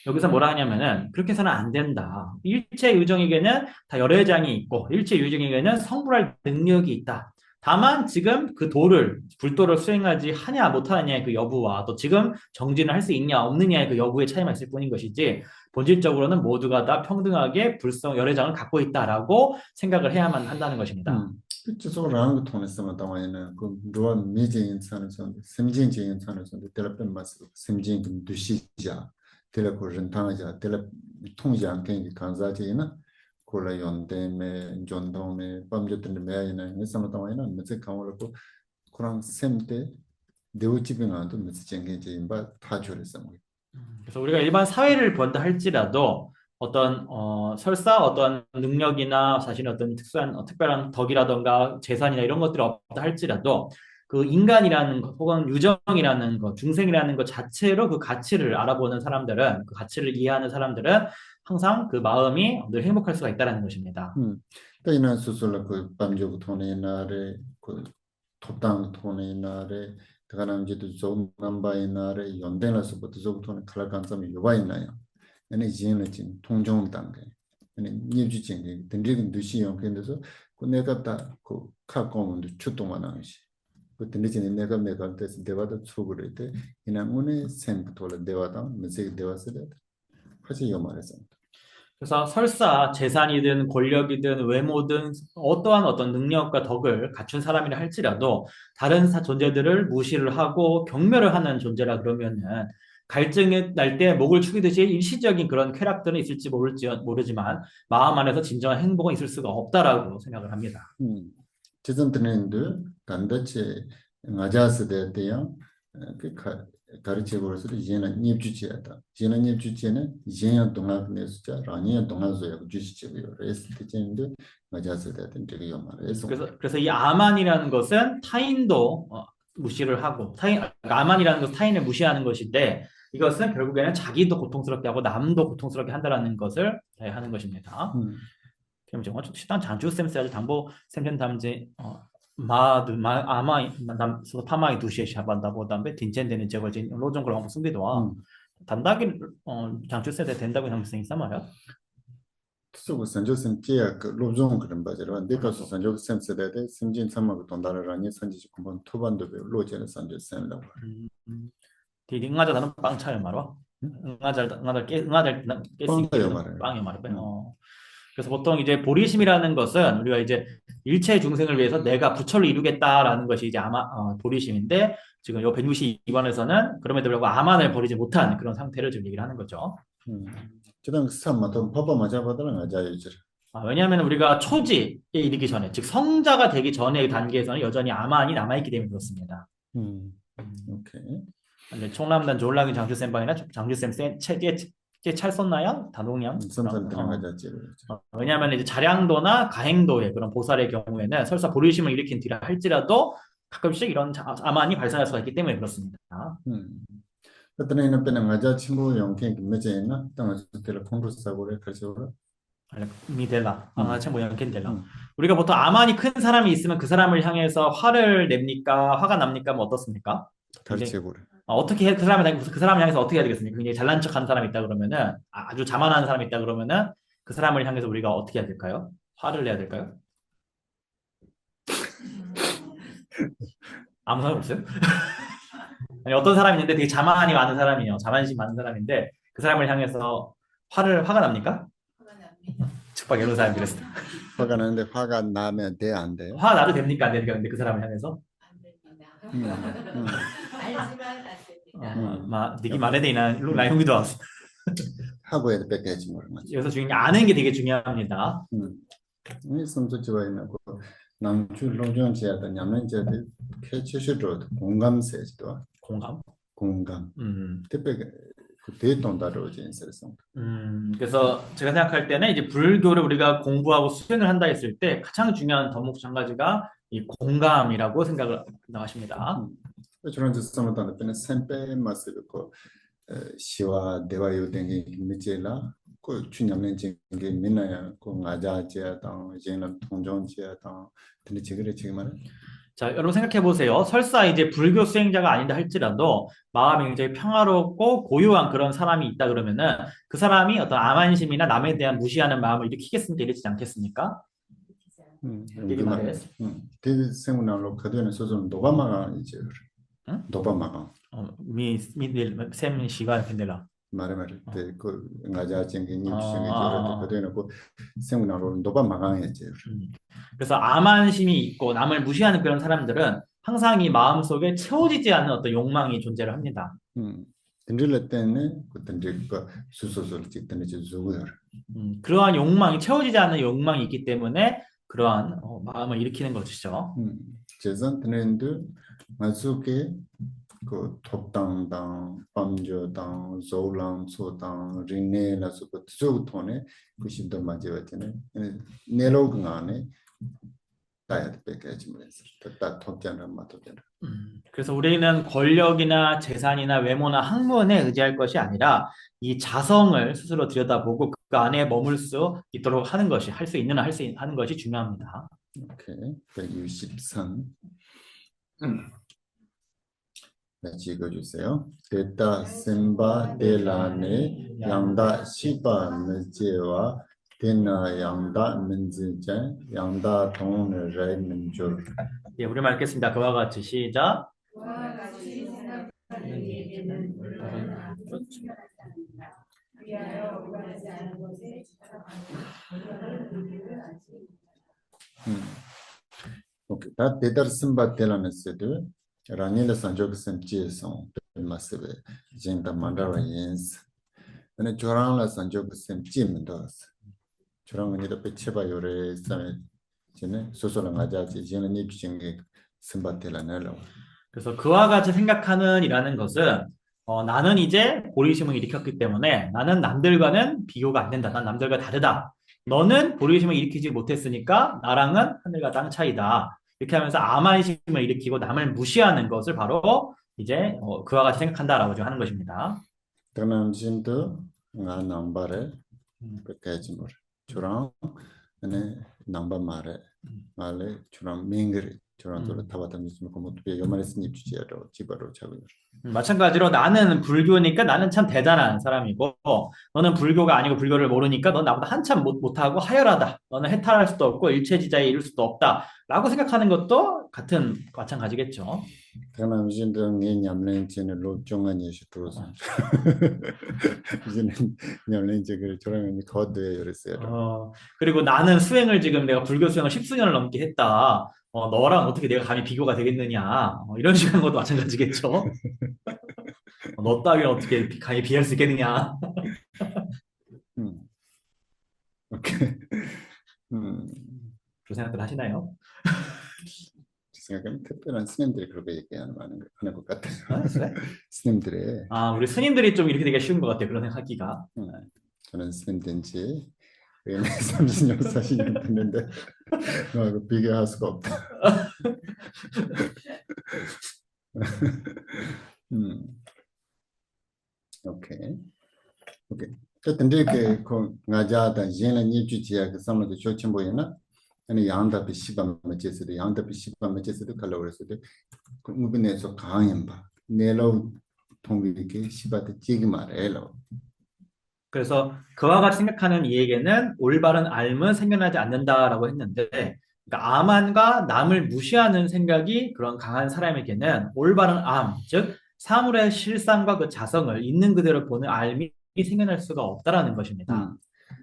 여기서 뭐라 하냐면은 그렇게 해서는 안 된다. 일체 유정에게는 다 열애장이 있고 일체 유정에게는 성불할 능력이 있다. 다만 지금 그 불도를 수행하지 하냐 못하느냐의 그 여부와 또 지금 정진을 할 수 있냐 없느냐의 그 여부의 차이만 있을 뿐인 것이지 본질적으로는 모두가 다 평등하게 열애장을 갖고 있다라고 생각을 해야만 한다는 것입니다. 그래서 라는 거 통해서만 당연히는 그 루안 미진 산에서 심진진 산에서 데벨롭먼트 마스 심진 그 두시자 텔레코 렌탕자 텔레 통지 않게 간사지나 콜라 연대메 존동메 밤저들 메이나 해서만 당연히는 무슨 강으로 그런 셈때 대우집행한도 무슨 쟁개지 임바 타주를 뭐 그래서 우리가 일반 사회를 본다 할지라도 어떤 설사 어떤 능력이나 자신의 어떤 특별한 덕이라던가 재산이나 이런 것들이 없다 할지라도 그 인간이라는 것 혹은 유정이라는 것, 중생이라는 것 자체로 그 가치를 알아보는 사람들은 그 가치를 이해하는 사람들은 항상 그 마음이 늘 행복할 수가 있다는 것입니다. 또 이날 수술로 그 밤저고 돈의 날에 그 톱당 돈의 날에 그가는 이제 좀 남바의 날에 연대나서부터 좀 돈의 칼라 감점이 요바 있나요? 아니 이제는 지금 통정 단계. 아니 니주진이 등리근 두시용 근데서 그 내가 다그 카공도 출동만 하시. 그 등리진 내가 때서 대화도 초구를 때 그냥 오늘 생부터 대화다 무슨 대화를 하지 요 말해서. 그래서 설사 재산이든 권력이든 외모든 어떠한 어떤 능력과 덕을 갖춘 사람이라 할지라도 다른 존재들을 무시를 하고 경멸을 하는 존재라 그러면은 갈증이 날 때 목을 축이듯이 일시적인 그런 쾌락들은 있을지 모르지만 마음 안에서 진정한 행복은 있을 수가 없다라고 생각을 합니다. 지금 트렌드 간다체 맞아서 돼요. 그 가르치고서 이제는 입주지하다. 이제는 입주지는 이제는 동학내 숫자 아니야 동학소야 주시지고요. 레스 때인데 맞아서 되는 되게 요말해서 그래서 이 아만이라는 것은 타인도 무시를 하고 아만이라는 것은 타인을 무시하는 것인데 이것은 결국에는 자기도 고통스럽게 하고 남도 고통스럽게 한다라는 것을 하는 것입니다. 그럼 정말 시단 장주쌤 당보 쌤전 담지 아마 남 파마이 두시에 샤반다고 담배 딘젠되는 제거진 로정 그런 거 숨기도 와 단다기 장주쌤에 된다고 생각이 있단 말이야. 그래서 산조선 지역 그 로종 그런 바지로 내가 산조 센스데데 심진 참마고 돈다라니 산지 공부 토반도 로제는 산조선이라고. 디 응아자 단어 빵 차요 말어. 응아잘 깨쓰기 뻥가요 그런 말해요. 빵이 말어. 그래서 보통 이제 보리심이라는 것은 우리가 이제 일체 중생을 위해서 내가 부처를 이루겠다라는 것이 이제 아마 보리심인데 지금 요 162번에서는 그럼에도 불구하고 아만을 버리지 못한 그런 상태를 지금 얘기를 하는 거죠. 음. 저랑 스타마도 파파 맞아봐도는 아자이지. 왜냐하면 우리가 초지에 이르기 전에, 즉 성자가 되기 전의 단계에서는 여전히 아만이 남아있기 때문에 그렇습니다. 오케이. 근데 총남단 졸라기 장주쌤방이나 장주쌤 제 찰손나양 단홍양 선선 들어가자지. 왜냐하면 이제 자량도나 가행도의 그런 보살의 경우에는 설사 보리심을 일으킨 뒤라 할지라도 가끔씩 이런 아만이 발생할 수가 있기 때문에 그렇습니다. 그때는 이는 빼는 아자 친구 영케 김매제나 땅을 때를 콩로스하고래 가져오라. 미델라, 참 모양 캔델라. 음. 우리가 보통 아만이 큰 사람이 있으면 그 사람을 향해서 화를 냅니까? 화가 납니까? 뭐 어떻습니까? 굉장히 달치고래. 어떻게 그 사람을 향해서 어떻게 해야 되겠습니까? 굉장히 잘난 척하는 사람이 있다 그러면은 아주 자만하는 사람이 있다 그러면은 그 사람을 향해서 우리가 어떻게 해야 될까요? 화를 내야 될까요? 아무 상관 없어요? 아니 어떤 사람이 있는데 되게 자만이 많은 사람이에요. 자만심 많은 사람인데 그 사람을 향해서 화가 납니까? 즉박 이런 사람이 그랬어요. 화가 나는데 화가 나면 돼, 안 돼? 화 나도 됩니까? 안 됩니까? 근데 그 사람을 향해서 니기 말에 대한 라이온기도 왔어. 하고 해도 뺏겨야지 모르는 거지. 여기서 중요한 게 아는 게 되게 중요합니다. 이 섬소지와 있는 거 남주 롱정지야다 냐면제도 캐치슈도 공감세지도 공감. 특별히 그 대동다로 인설성. 그래서 제가 생각할 때는 이제 불교를 우리가 공부하고 수행을 한다 했을 때 가장 중요한 덕목 중 한 가지가 이 공감이라고 생각을 나가십니다. 저런 짓을 하다 보면 샘페 마스를 그 시와 대화요 등이 미제라 그 주념는 게 민나야 그 아자지야당 이제는 통정지야당 근데 지금 말은 자, 여러분 생각해 보세요. 설사 이제 불교 수행자가 아닌다 할지라도 마음이 굉장히 평화롭고 고요한 그런 사람이 있다 그러면은 그 사람이 어떤 암안심이나 남에 대한 무시하는 마음을 일으키겠습니까? 일으키지 않겠습니까? 이게 말이에요. 대생운하로 그들은 소설 노바마가 이제 응? 노바마가 샘 시간 펜델라. 말해 그 아자지인 게 뉴스에 저렇게 그들은 그 생운하로 노바마가 이제 그래서 암안심이 있고 남을 무시하는 그런 사람들은 항상 이 마음속에 채워지지 않는 어떤 욕망이 존재를 합니다. 든들 때는 그 든들 그 수소설 찍던 이제 누구야 그러한 욕망이 채워지지 않는 욕망이 있기 때문에 그러한 마음을 일으키는 것이죠. 재산 트렌드 마수케 그 톱당당 밤조당 조랑 소당 리네라서 그 조톤에 그 신도 맞이었잖아요. 네로그안에 다이어트 패키지 말해서 다 톱잖아 맞잖아. 그래서 우리는 권력이나 재산이나 외모나 학문에 의지할 것이 아니라 이 자성을 스스로 들여다보고 그 안에 머물 수 있도록 하는 것이 할 수 있는 하는 것이 중요합니다. 오케이. 163. 같이 읽어주세요. 데타 셈바 데라네 양다 시바 문제와 데나 양다 문제자 양다 동을 레민조. 예, 우리말 읽겠습니다. 그와 같이 시작. 오케이. 다 데타 셈바 데라네스도 라니라 산조크 셈지에서 마스베 진다 만다라 인스. 근데 저랑라 산조크 셈지면도스. 저랑은 이렇게 배치바 요래 있으면 저는 소소랑 아자지 저는 입신게 셈바텔라네로. 그래서 그와 같이 생각하는 이라는 것은 나는 이제 보리심을 일으켰기 때문에 나는 남들과는 비교가 안 된다. 난 남들과 다르다. 너는 보리심을 일으키지 못했으니까 나랑은 하늘과 땅 차이다. 이렇게 하면서 암만심을 일으키고 남을 무시하는 것을 바로 이제 그와 같이 생각한다라고 지금 하는 것입니다. 그남신도 나 남바레 그까지 뭐 저랑 네 남바 말에 말에 저랑 밍그리 저런 저런 다 받아 주시면 그뭐 요만했으니 주지야로 집어로 자고. 마찬가지로 나는 불교니까 나는 참 대단한 사람이고, 너는 불교가 아니고 불교를 모르니까 넌 나보다 한참 못하고 하열하다. 너는 해탈할 수도 없고 일체지자에 이룰 수도 없다. 라고 생각하는 것도 마찬가지겠죠. 그러나 이제는 내 냠렌지는 로종아니 싶어서 이제는 냠렌지 그 저런 거드에 열었어요. 그리고 나는 수행을 지금 내가 불교 수행을 십수년을 넘게 했다. 너랑 어떻게 내가 감히 비교가 되겠느냐. 이런 식으로 하는 것도 마찬가지겠죠. 너 따위는 어떻게 감히 비할 수 있겠느냐. 음. 오케이. 음. 그런 생각들 하시나요? 생각하면 특별한 스님들이 그렇게 얘기하는 하는 것 같아요. 그래? 스님들의 우리 스님들이 좀 이렇게 되기가 쉬운 것 같아요. 그런 생각하기가. 저는 스님 된지 30년, 40년 됐는데 비교할 수가 없다. 음, 오케이. 오케이. 근데 그 나자다 얘는 일주지야 그 상황도 좋친 보이나? 아니 양답이 시간 맞제스도 양답이 시간 맞제스도 칼로리스도 그 무빈에서 강연 봐. 내로 통비게 시바도 찌기 말해요. 그래서 그와 같이 생각하는 이에게는 올바른 알은 생겨나지 않는다라고 했는데, 그러니까 암안과 남을 무시하는 생각이 그런 강한 사람에게는 올바른 암, 즉 사물의 실상과 그 자성을 있는 그대로 보는 알미 생겨날 수가 없다라는 것입니다.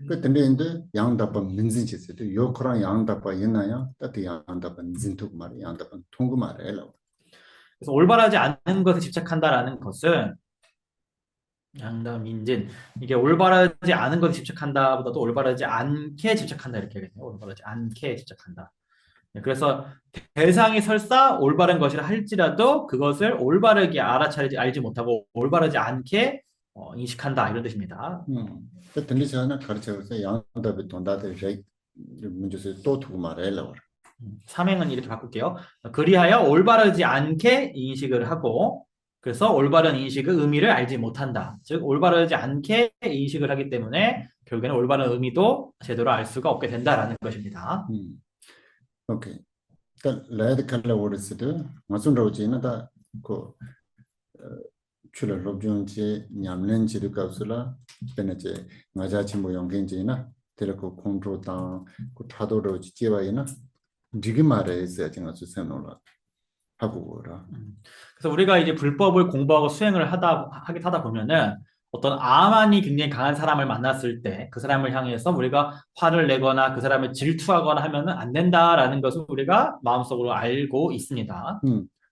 그 근데 이제 양답은 민진체도 요코랑 양답과 있나요? 따뜻 양답은 진투 말 양답은 통구 말해요. 그래서 올바르지 않은 것에 집착한다라는 것은 양담, 인진. 이게 올바르지 않은 것에 집착한다보다도 올바르지 않게 집착한다 이렇게 하겠네요. 올바르지 않게 집착한다. 그래서 대상이 설사 올바른 것이라 할지라도 그것을 올바르게 알아차리지 알지 못하고 올바르지 않게 인식한다 이런 뜻입니다. 그 근데 저는 가르쳐서 양답이 돈다들 문제에서 또 두고 말해요. 삼행은 이렇게 바꿀게요. 그리하여 올바르지 않게 인식을 하고 그래서 올바른 인식의 의미를 알지 못한다. 즉 올바르지 않게 인식을 하기 때문에 결국에는 올바른 의미도 제대로 알 수가 없게 된다라는 것입니다. 오케이. 그 레드 컬러 워드스도 무슨 로지는 다그 출을 로준지 냠렌지를 값으로 베네제 맞아치 뭐 연gen지나 데르고 컨트롤다 그 타도로 지지와이나 지금 말에 있어야 제가 수선으로 하고 그러. 그래서 우리가 이제 불법을 공부하고 수행을 하다 보면은 어떤 암안이 굉장히 강한 사람을 만났을 때 그 사람을 향해서 우리가 화를 내거나 그 사람을 질투하거나 하면은 안 된다라는 것을 우리가 마음속으로 알고 있습니다.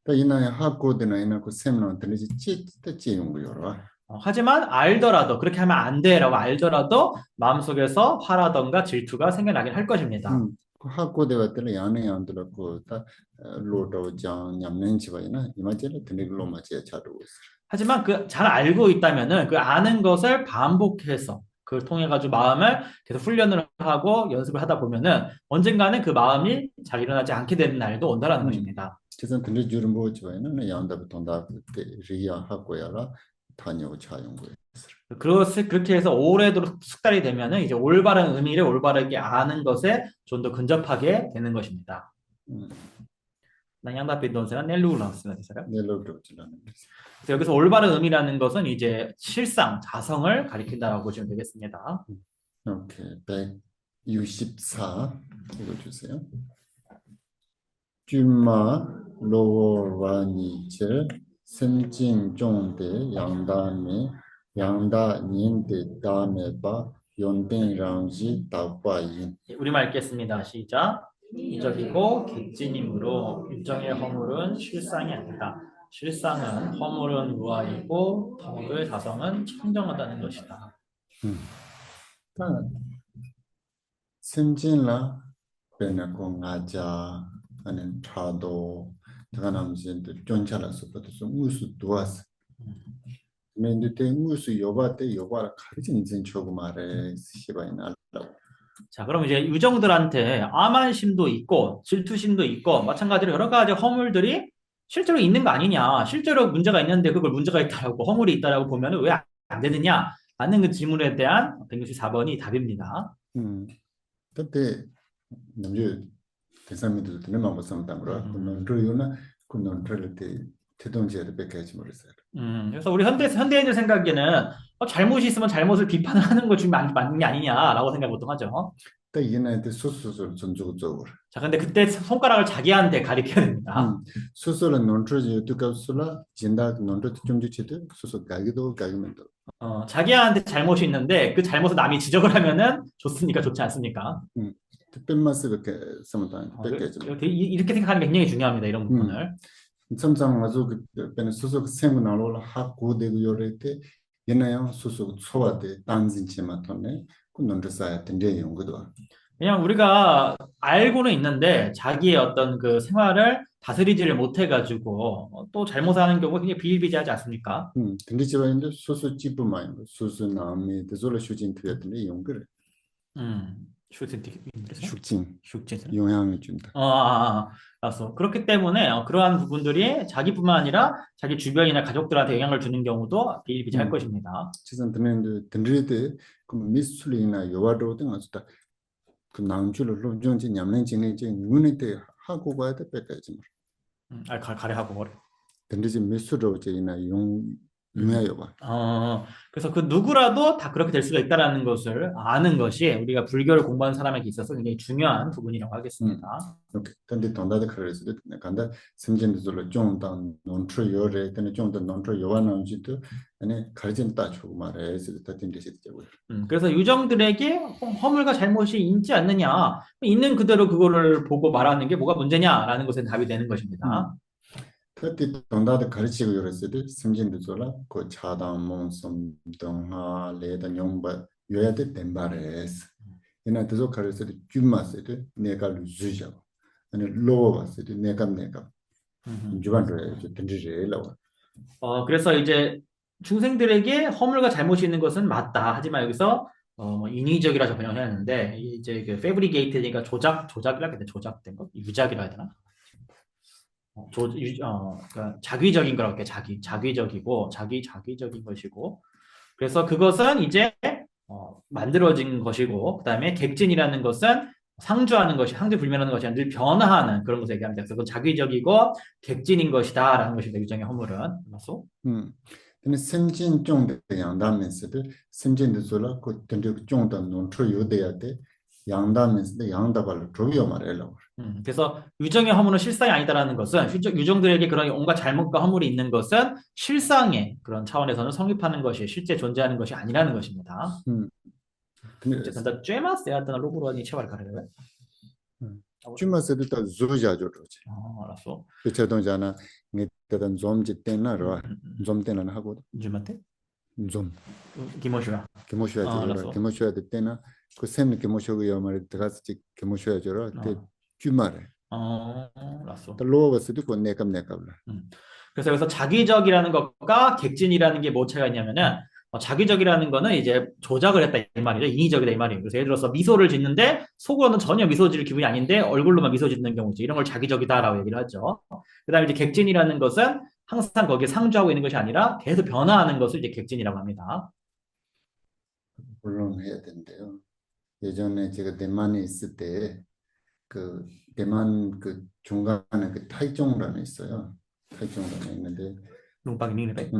또 이나야 하고드나 이나 그 셈노 들리지 찌찌 용구요라. 하지만 알더라도 그렇게 하면 안 돼라고 알더라도 마음속에서 화라던가 질투가 생겨나긴 할 것입니다. 그 하고대와 때는 야는 안 들었고 다 로도 장 냠nen지바이나 이마제를 드니글로 맞이야 차도 있어. 하지만 그 잘 알고 있다면은 그 아는 것을 반복해서 그걸 통해 가지고 마음을 계속 훈련을 하고 연습을 하다 보면은 언젠가는 그 마음이 잘 일어나지 않게 되는 날도 온다라는 것입니다. 그래서 근데 주름 보지바이나 양답이 돈다 리야 하고야라 다녀 차용고. 그렇게 해서 오래도록 숙달이 되면은 이제 올바른 의미를 올바르게 아는 것에 좀 더 근접하게 되는 것입니다. 양답비 돈세는 넬루라스가 있어요. 넬로도 지나는. 그래서 여기서 올바른 의미라는 것은 이제 실상, 자성을 가리킨다라고 보시면 되겠습니다. 오케이. 164 읽어주세요. 줌마 로와니체 semjing 양다미 양다닌데 다메바 연뱅랑지 다과인. 우리말 읽겠습니다. 시작. 이적이고 객진이므로 일정의 허물은 실상이 아니다. 실상은 허물은 무아이고 허물의 자성은 청정하다는 것이다. semjing라 베나고 나자 아는 차도 다가남진들 존잘라서 버터서 무수 도와서 근데 때 무수 요바때 요바라 가르친진 초고 말에 시바이나 알라고. 자, 그럼 이제 유정들한테 암환심도 있고 질투심도 있고 마찬가지로 여러 가지 허물들이 실제로 있는 거 아니냐? 실제로 문제가 있는데 그걸 문제가 있다라고 허물이 있다라고 보면 왜 안 되느냐? 라는 그 질문에 대한 164번이 답입니다. 그때 남주 대사미도 되는 마음 삼단 거라. 그 논조요나 그 논조를 때 태동지에도 뺏겨야지 모르겠어요. 그래서 우리 현대인들 생각에는 잘못이 있으면 잘못을 비판하는 거 좀 맞는 게 아니냐라고 생각 보통 하죠. 또 이나한테 수수술 전주고 쪽으로. 자, 근데 그때 손가락을 자기한테 가리켜야 됩니다. 수술은 논조지 두갑술라 진다 논조 좀 주치도 수술 가기도 가기면도. 자기한테 잘못이 있는데 그 잘못을 남이 지적을 하면은 좋습니까? 좋지 않습니까? 특별마스 그렇게 쓰면 뺏겨야지. 이렇게 생각하는 게 굉장히 중요합니다. 이런 부분을. 점점 아주 그 배는 수술 생고 나올 하고 되고 요럴 때 얘네요 수술 소화돼 단진치만 돈네 그 논조 쌓야 된대 연구도. 그냥 우리가 알고는 있는데 자기의 어떤 그 생활을 다스리지를 못해가지고 또 잘못하는 경우가 굉장히 비일비재하지 않습니까? 근데 집안인데 수술 찌부만 수술 남이 대졸라 휴진 투였던데 연구를 슈팅이 숙진 슈팅. 영향을 준다. 알았어. 그렇기 때문에 그러한 부분들이 자기뿐만 아니라 자기 주변이나 가족들한테 영향을 주는 경우도 비일비재할 것입니다. 지금 듣는데 듣는데 그 미술이나 요와도 등 아주 다그 남주를 lon정지 냠는 진행지 눈에 때 하고 가야 돼 뺏겨야지. 가래하고 뭐래. 근데 지금 미술로 이제나 용 용해요 봐. 그래서 그 누구라도 다 그렇게 될 수가 있다라는 것을 아는 것이 우리가 불교를 공부하는 사람에게 있어서 굉장히 중요한 부분이라고 하겠습니다. 오케이. 근데 돈다도 그래서 간다 심진들로 좀더 논트 요래 근데 좀더 논트 요하는지도 아니 가르친 따 주고 말해. 그래서 다 된듯이 되고. 그래서 유정들에게 허물과 잘못이 있지 않느냐, 있는 그대로 그거를 보고 말하는 게 뭐가 문제냐라는 것에 답이 되는 것입니다. 특히 돈다도 가르치고 요랬을 심진들로 그 차단 몽섬 동하 레다 용바 요야 돼 된바레스. 이나 더 가르쳐도 줌마스도 내가 루즈죠. 아니 로버스도 내가 주반도에 된지래라고. 그래서 이제 중생들에게 허물과 잘못이 있는 것은 맞다. 하지만 여기서 뭐 인위적이라 번역을 해야 하는데 이제 그 패브리게이트니까 조작이라 해야 돼. 조작된 것, 유작이라 해야 되나? 그러니까 자기적인 거라고 할게. 자기적이고 자기적인 것이고. 그래서 그것은 이제 만들어진 것이고, 그다음에 객진이라는 것은 상주하는 것이 상주불면하는 것이 아니라 늘 변화하는 그런 것을 얘기합니다. 그래서 그건 자기적이고 객진인 것이다라는 것입니다. 유정의 허물은. 맞소? 근데 심진 좀 양다면서도 심진도 졸라 그 근데 좀더 논초 요돼야 돼. 양다면서도 양다발로 조여 말해라고. 그래서 유정의 허물은 실상이 아니다라는 것은 유정들에게 그런 온갖 잘못과 허물이 있는 것은 실상의 그런 차원에서는 성립하는 것이 실제 존재하는 것이 아니라는 것입니다. 근데 어쨌든 다 쬐마스야다나 로그로니 체발 가르래. 주마스도 다 조자죠. 알았어. 그 동자나 네다던 좀지 때나로 좀 때나 하고 주마테? 좀 기모슈야. 개모셔야지. 개모셔야 될 때나 그 셈이 개모셔고요 말에 들어가서 개모셔야죠. 때 주말에. 알았어. 로버스도 그 내감. 그래서 여기서 자기적이라는 것과 객진이라는 게 뭐 차이가 있냐면은 자기적이라는 거는 이제 조작을 했다 이 말이죠. 인위적이다 이 말이에요. 그래서 예를 들어서 미소를 짓는데 속으로는 전혀 미소 지을 기분이 아닌데 얼굴로만 미소 짓는 경우죠. 이런 걸 자기적이다라고 얘기를 하죠. 그다음에 이제 객진이라는 것은 항상 거기에 상주하고 있는 것이 아니라 계속 변화하는 것을 이제 객진이라고 합니다. 물론 해야 된대요. 예전에 제가 대만에 있을 때 그 대만 그 중간에 그 타이종라는 있어요. 타이종라는 있는데 롱박이 밍레백.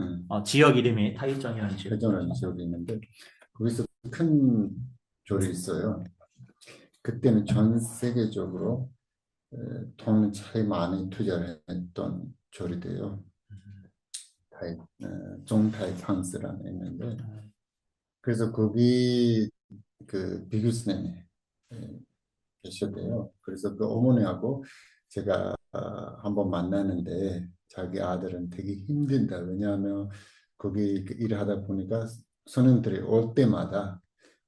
지역 이름이 타이정이라는 지역. 타이종라는 지역이 있는데 거기서 큰 절이 있어요. 그때는 전 세계적으로 돈 차이 많이 투자를 했던 절이 돼요. 종타이 팡스라는 있는데 그래서 거기 그 비교스님이 계셨대요. 그래서 그 어머니하고 제가 한번 만났는데 자기 아들은 되게 힘든다. 왜냐하면 거기 일을 하다 보니까 손님들이 올 때마다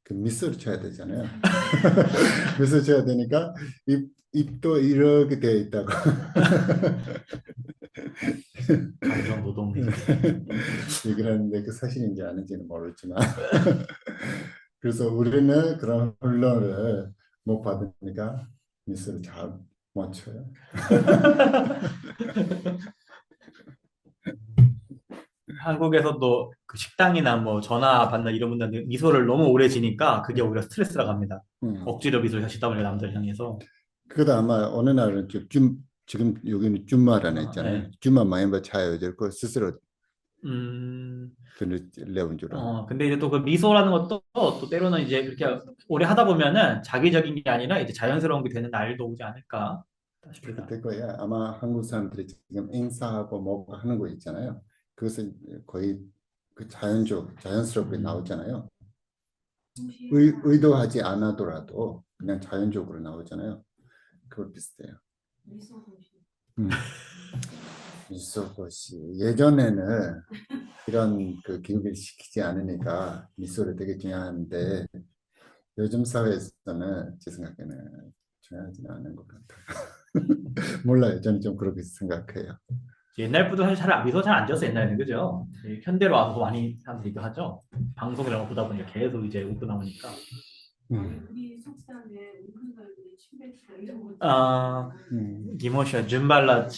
그 미소를 쳐야 되잖아요. 미소 쳐야 되니까 입도 이렇게 되어 있다고. 감정 노동. 얘기를 하는데 그 사실인지 아닌지는 모르지만 그래서 우리는 그런 훈련을 못 받으니까 미스를 잘 못 쳐요. 한국에서도 그 식당이나 뭐 전화 받는 이런 분들 미소를 너무 오래 지니까 그게 오히려 스트레스라고 합니다. 억지로 미소를 하시다 보니까 남들 향해서. 그다 아마 어느 날은 지금 여기는 줌마라는 있잖아요. 예. 줌마 많이 봐 차요. 그 스스로 음, 그는 레온 줄 알아. 근데 이제 또 그 미소라는 것도 또 때로는 이제 그렇게 오래 하다 보면은 자기적인 게 아니라 이제 자연스러운 게 되는 날도 오지 않을까 그렇게 싶습니다. 될 거야. 아마 한국 사람들이 지금 인사하고 뭐 하는 거 있잖아요. 그것은 거의 그 자연스럽게 음, 나오잖아요. 의도하지 않아더라도 그냥 자연적으로 나오잖아요. 그거 비슷해요. 음. 미소 씨 예전에는 이런 그 교육을 시키지 않으니까 미소를 되게 중요한데 요즘 사회에서는 제 생각에는 중요하지는 않은 것 같아요. 몰라요. 저는 좀 그렇게 생각해요. 옛날부터 사실 미소 잘 안 지었어 옛날에는 그죠? 현대로 와서 더 많이 사람들이 이거 하죠. 방송 이런 거 보다 보니까 계속 이제 웃고 나오니까. 아, 기모시아 준발라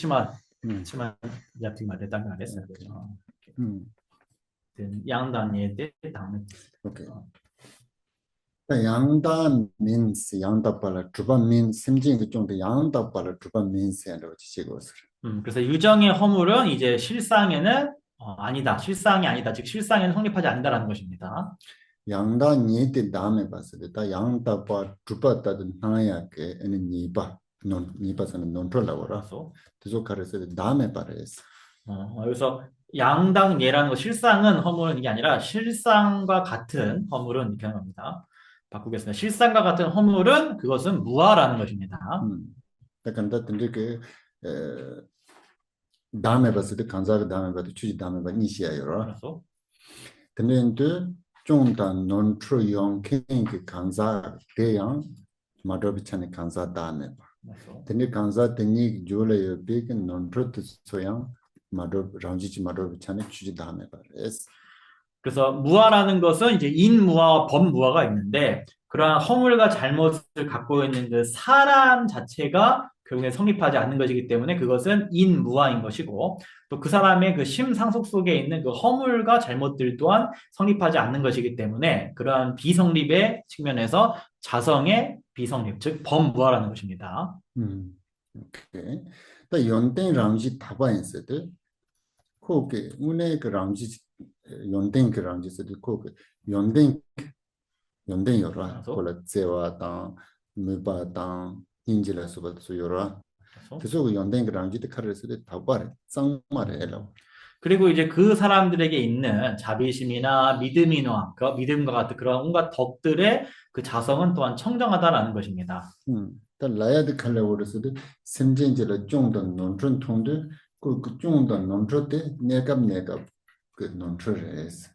음, 치마 잡지 말랬다는 거 알았어요. 오케이. 그죠? 음, 양단에 때 당면. 오케이. 양단 means 양답발라 주반 means 심지어 그 정도 양답발라 주반 means라고 지시고 있어요. 그래서 유정의 허물은 이제 실상에는 아니다. 실상이 아니다. 즉 실상에는 성립하지 않는다라는 것입니다. 양단 니때 다음에 봤을 때 양답발 주바다든 하나야게 에는 니바서는 논토라고 그러. 그래서 그래서 가르쳐 다음에 발했어. 여기서 양당 예라는 거 실상은 허물은 이게 아니라 실상과 같은 허물은 이렇게 하는 겁니다. 바꾸겠습니다. 실상과 같은 허물은 그것은 무아라는 것입니다. 그러니까 근데 다음에 봤을 때 간사가 다음에 봐도 취지 다음에 봐 니시야요. 그래서 근데 좀더 논트로용 그 간사 대양 마더비찬의 간사 다음에 봐. 그래서 근데 간사 대니 졸에요 비게 논트로 소양 마더 랑지지 마더비찬의 취지 다음에 봐. 그래서 무아라는 것은 이제 인무아와 법무아가 있는데 그러한 허물과 잘못을 갖고 있는 그 사람 자체가 결국에 성립하지 않는 것이기 때문에 그것은 인무아인 것이고 또 그 사람의 그 심상속 속에 있는 그 허물과 잘못들 또한 성립하지 않는 것이기 때문에 그러한 비성립의 측면에서 자성의 비성립, 즉 범무아라는 것입니다. 오케이. 또 연땡 랑지 다바인스들 코게 운의 그 랑지 연땡 그 랑지스들 코게 연땡 연땡 열어 그래서 콜라체와 당 무바당 인질에서부터 열어 그래서 그래서 그 연땡 그 랑지들 카르스들 다바래 쌍말에 해라. 그리고 이제 그 사람들에게 있는 자비심이나 믿음이나 그 믿음과 같은 그런 온갖 덕들의 그 자성은 또한 청정하다라는 것입니다. 또 라야드 칼라고르스도 semjenjela jongdan nontron tongde 그 jongdan nontrote nekap 그 nontres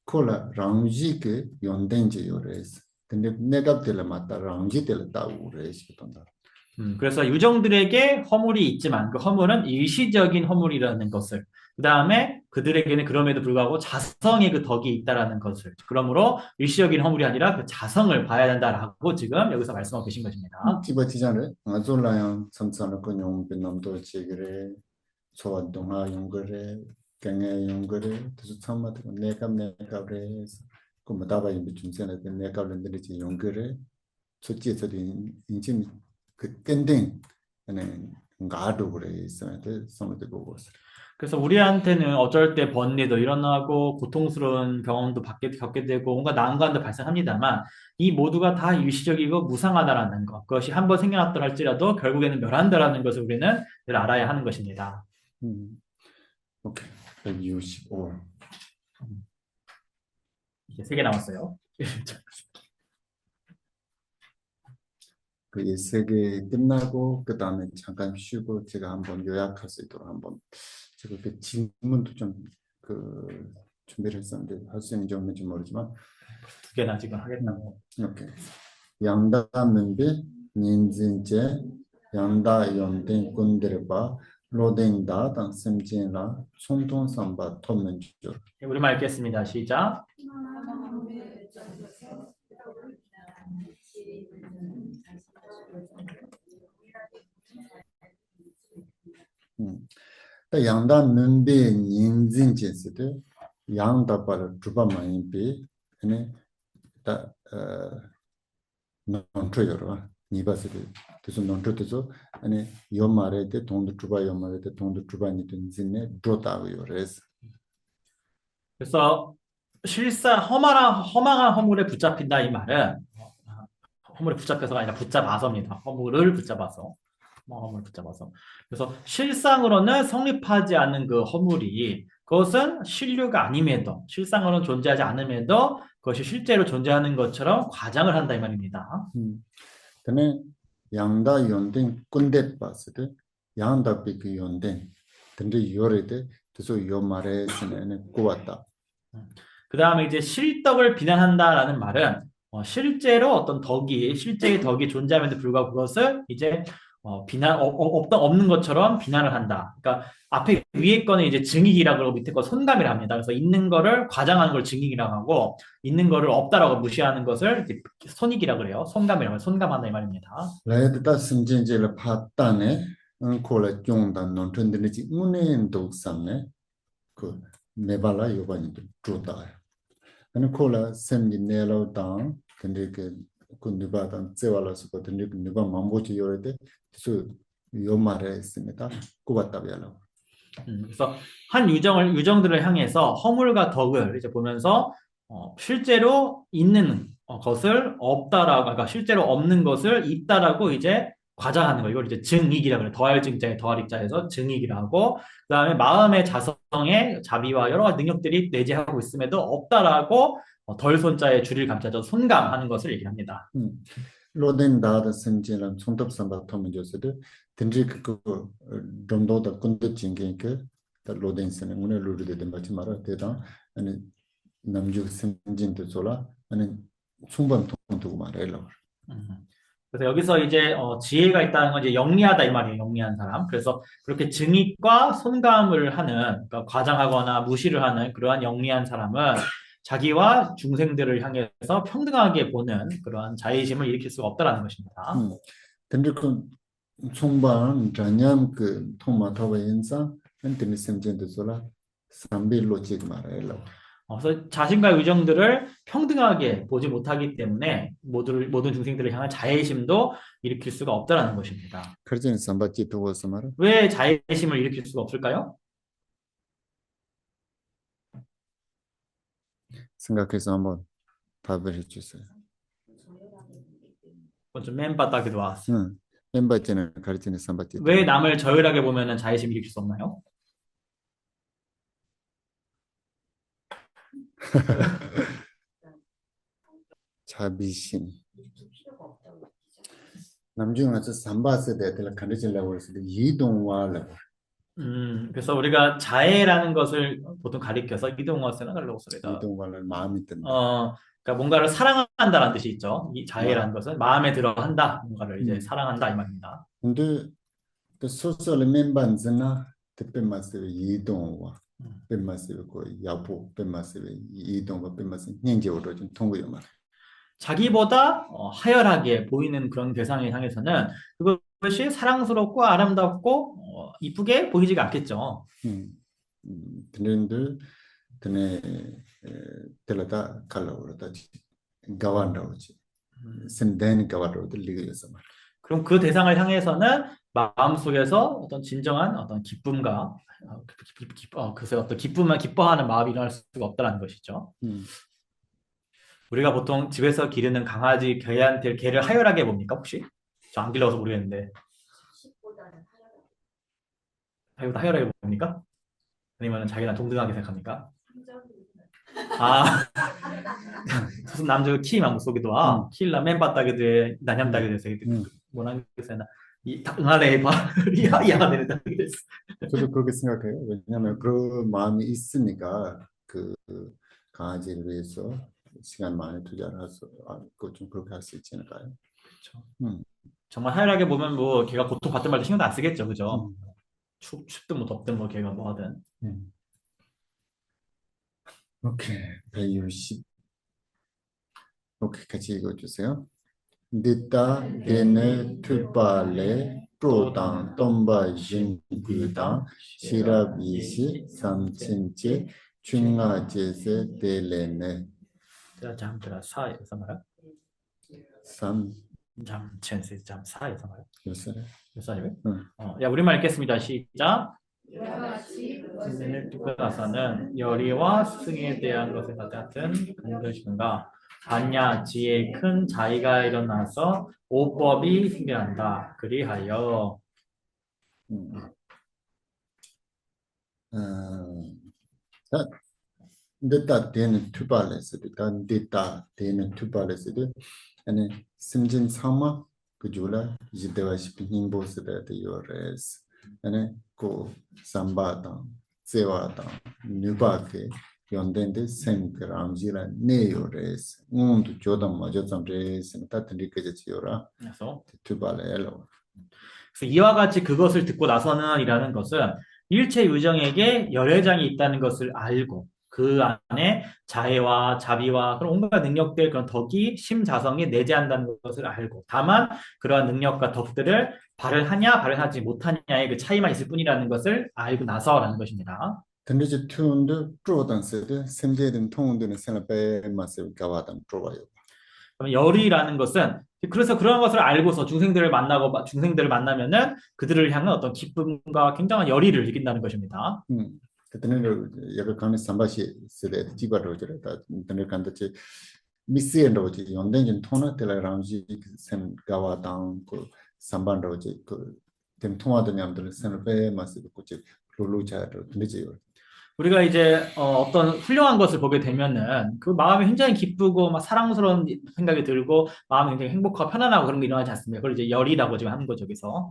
kola rangji ke yondenje yores 근데 nekap tela mata rangji tela ta ures tonda 그래서 유정들에게 허물이 있지만 그 허물은 일시적인 허물이라는 것을 그 다음에 그들에게는 그럼에도 불구하고 자성의 그 덕이 있다라는 것을 그러므로 일시적인 허물이 아니라 그 자성을 봐야 된다라고 지금 여기서 말씀하고 계신 것입니다. 지바지잖아요 아졸라양 samsana ko nyong bin namdo chigre so donga yongre kenge yongre tu samma nekap res ko madaba yim chumsena nekap lendri chi yongre 솔직히 인심 그 깬딩 네 가도 그래 있어야 돼 something 보고 있어. 그래서 우리한테는 어쩔 때 번뇌도 일어나고 고통스러운 경험도 겪게 되고 뭔가 난관도 발생합니다만 이 모두가 다 일시적이고 무상하다라는 것 그것이 한번 생겨났다 할지라도 결국에는 멸한다라는 것을 우리는 늘 알아야 하는 것입니다. 오케이. 165. 이제 3개 남았어요. 그 세계 끝나고 그 다음에 잠깐 쉬고 제가 한번 요약할 수 있도록 한번 제가 그 질문도 좀 그 준비를 했었는데 할 수 있는지 없는지 모르지만 2개나 지금 하겠다고. 오케이. 양다 면비 닌진제 양다 연된 꾼들과 로댕다 당sem진라 총통삼바 토면주 우리말 읽겠습니다. 시작. 또 양다 면비 닌진제스도 양다 바로 주바마인비 네 다 논초여로 니바스를 그래서 논조도 아니 요 말에 때 동도 주바 요 말에 때 동도 주바니 된진네 조다고요. 그래서 그래서 허망한 허물에 붙잡힌다 이 말은 허물에 붙잡혀서가 아니라 붙잡아서입니다. 허물을 붙잡아서. 허물을 붙잡아서. 그래서 실상으로는 성립하지 않는 그 허물이 그것은 신류가 아님에도 실상으로는 존재하지 않음에도 그것이 실제로 존재하는 것처럼 과장을 한다 이 말입니다. 근데 양다 연된 꼰대 봤을 양다 비그 연된 근데 요래데 그래서 요 말에 쓰는 꼬았다. 그 다음에 이제 실덕을 비난한다라는 말은 실제로 어떤 실제의 덕이 존재함에도 불구하고 그것을 이제 없는 것처럼 비난을 한다. 그러니까 앞에 위에 거는 이제 증익이라고 그러고 밑에 거 손감이라 합니다. 그래서 있는 거를 과장하는 걸 증익이라고 하고 있는 거를 없다라고 무시하는 것을 이제 손익이라고 그래요. 손감이라고 해요. 손감한다 이 말입니다. 라이드다 심진제를 봤다네. 콜라 종다 논천들이 운행도 삼네. 그 메발라 요반이도 주다. 아니 콜라 셈지 내려다 근데 그 누바단 제발라서 근데 누바 mam보지 요래데 수 요말에 있습니다. 꾸봤다비알라. 그래서 한 유정들을 향해서 허물과 덕을 이제 보면서 실제로 있는 것을 없다라고, 그러니까 실제로 없는 것을 있다라고 이제 과장하는 거. 이걸 이제 증익이라고 그래. 더할 증자에 더할 익자에서 증익이라고. 그다음에 마음의 자성의 자비와 여러 가지 능력들이 내재하고 있음에도 없다라고 덜 손자에 줄일 감자죠. 손감하는 것을 얘기합니다. 로덴 다다 심진람 손톱 삼바 토문조스도 든지 그 dom도다 군도 징게 그 로덴 쓰는 오늘 루르데 된 같이 말아 대다 아니 남주 심진도 졸라 아니 충분 통두고 말해라. 음. 그래서 여기서 이제 지혜가 있다는 건 이제 영리하다 이 말이에요. 영리한 사람. 그래서 그렇게 증익과 손감을 하는, 그러니까 과장하거나 무시를 하는 그러한 영리한 사람은 자기와 중생들을 향해서 평등하게 보는 그러한 자의심을 일으킬 수가 없다라는 것입니다. 근데 그 총반 전념 그 통마타와 인사 한테는 심진도 졸라 삼빌로 지 말해라. 그래서 자신과의 의정들을 평등하게 보지 못하기 때문에 모든 중생들을 향한 자애심도 일으킬 수가 없다라는 것입니다. 그러진 삼바지 두고서 말아. 왜 자애심을 일으킬 수가 없을까요? 생각해서 한번 답을 해주세요. 좀 맨바닥에도 왔어요. 응. 멤버지는 가르치는 삼바지. 왜 남을 저열하게 보면은 자애심을 일으킬 수 없나요? 자비심. 남중 와서 삼바스 대들 가르치려고 했을 때 이동화라고. 그래서 우리가 자애라는 것을 보통 가리켜서 이동화세나 하려고 씁니다. 이동화를 마음이 든다. 그러니까 뭔가를 사랑한다라는 뜻이 있죠. 이 자애라는 와. 것은 마음에 들어 한다. 뭔가를 이제 사랑한다 이 말입니다. 근데 그 소설 멤버즈나 특별마스 이동화. 뱀마스 그 야보 뱀마스 이동화 뱀마스 년제로 좀 통구요 말. 자기보다 하열하게 보이는 그런 대상을 향해서는 그것이 사랑스럽고 아름답고 이쁘게 보이지가 않겠죠. 드는들 드네 telada kalawrata gawanda오지 센데니 가와로들 리그에서 말. 그럼 그 대상을 향해서는 마음속에서 어떤 진정한 어떤 기쁨과 글쎄 어떤 기쁨만 기뻐하는 마음이 일어날 수가 없다는 것이죠. 우리가 보통 집에서 기르는 강아지 개를 하열하게 봅니까 혹시? 저 안 길러서 모르겠는데 하열하게 봅니까? 아니면 자기랑 동등하게 생각합니까? 아, 무슨 남자 키만 속에도 킬라 맨바닥에 나냠다게 돼서 뭐라는 게나 이 응아래 봐 이해가 되는 게 됐어. 저도 그렇게 생각해요. 왜냐하면 그 마음이 있으니까 그 강아지를 위해서 시간 많이 투자를 해서 좀 그렇게 할 수 있지 않을까요? 그렇죠. 정말 하열하게 보면 뭐 걔가 고통받든 말든 신경도 안 쓰겠죠, 그죠? 춥든 뭐 덥든 뭐 걔가 뭐 하든. 오케이, 160. 오케이, 같이 읽어주세요. 니따 게네 투발레 프로당 톰바 진귀당 시라비시 삼친체 중화제세 델레네 제가 잠들어 사에서 말아. 삼 잠 사에서요. 요새 그래서 아니면 응. 야 우리말 읽겠습니다. 시작. 이와 같이 신민을 듣고 나서는 열의와 스승에 대한 것에 같은 근거심과 반야 지혜의 큰 자의가 일어나서 오법이 생겨난다. 그리하여 응. 다 데이터 되는 투발레스도 단 데이터 되는 투발레스도 아니 심진 삼아 그줄라 이제와시 빈보스다 요레스 아니 고 삼바다 세와다 뉴바케 연덴데 생그람지라 네요레스 운도 조던 맞아 잠레스 따뜻리게 지요라 그래서 투발레로 이와 같이 그것을 듣고 나서는 이라는 것은 일체 유정에게 열애장이 있다는 것을 알고 그 안에 자애와 자비와 그런 온갖 능력들 그런 덕이 심자성에 내재한다는 것을 알고 다만 그러한 능력과 덕들을 발현하냐 발현하지 못하냐의 그 차이만 있을 뿐이라는 것을 알고 나서라는 것입니다. 근데 튜운도 쪼던스도 sem제된 통운도는 생각에 맞서 가와단 쪼와요. 그러면 열의라는 것은 그래서 그런 것을 알고서 중생들을 만나고 중생들을 만나면은 그들을 향한 어떤 기쁨과 굉장한 열의를 느낀다는 것입니다. 그때는 여러 간의 삼바시 세대 지바로 저랬다. 근데 간다치 미스엔로지 연den진 토나텔라랑지 셈 가와단 그 삼반로지 그 통화된 냠들 생각에 맞서 고치 룰루자로 되지요. 우리가 이제 어떤 훌륭한 것을 보게 되면은 그 마음이 굉장히 기쁘고 막 사랑스러운 생각이 들고 마음이 굉장히 행복하고 편안하고 그런 게 일어나지 않습니까? 그걸 이제 열이라고 지금 하는 거죠, 여기서.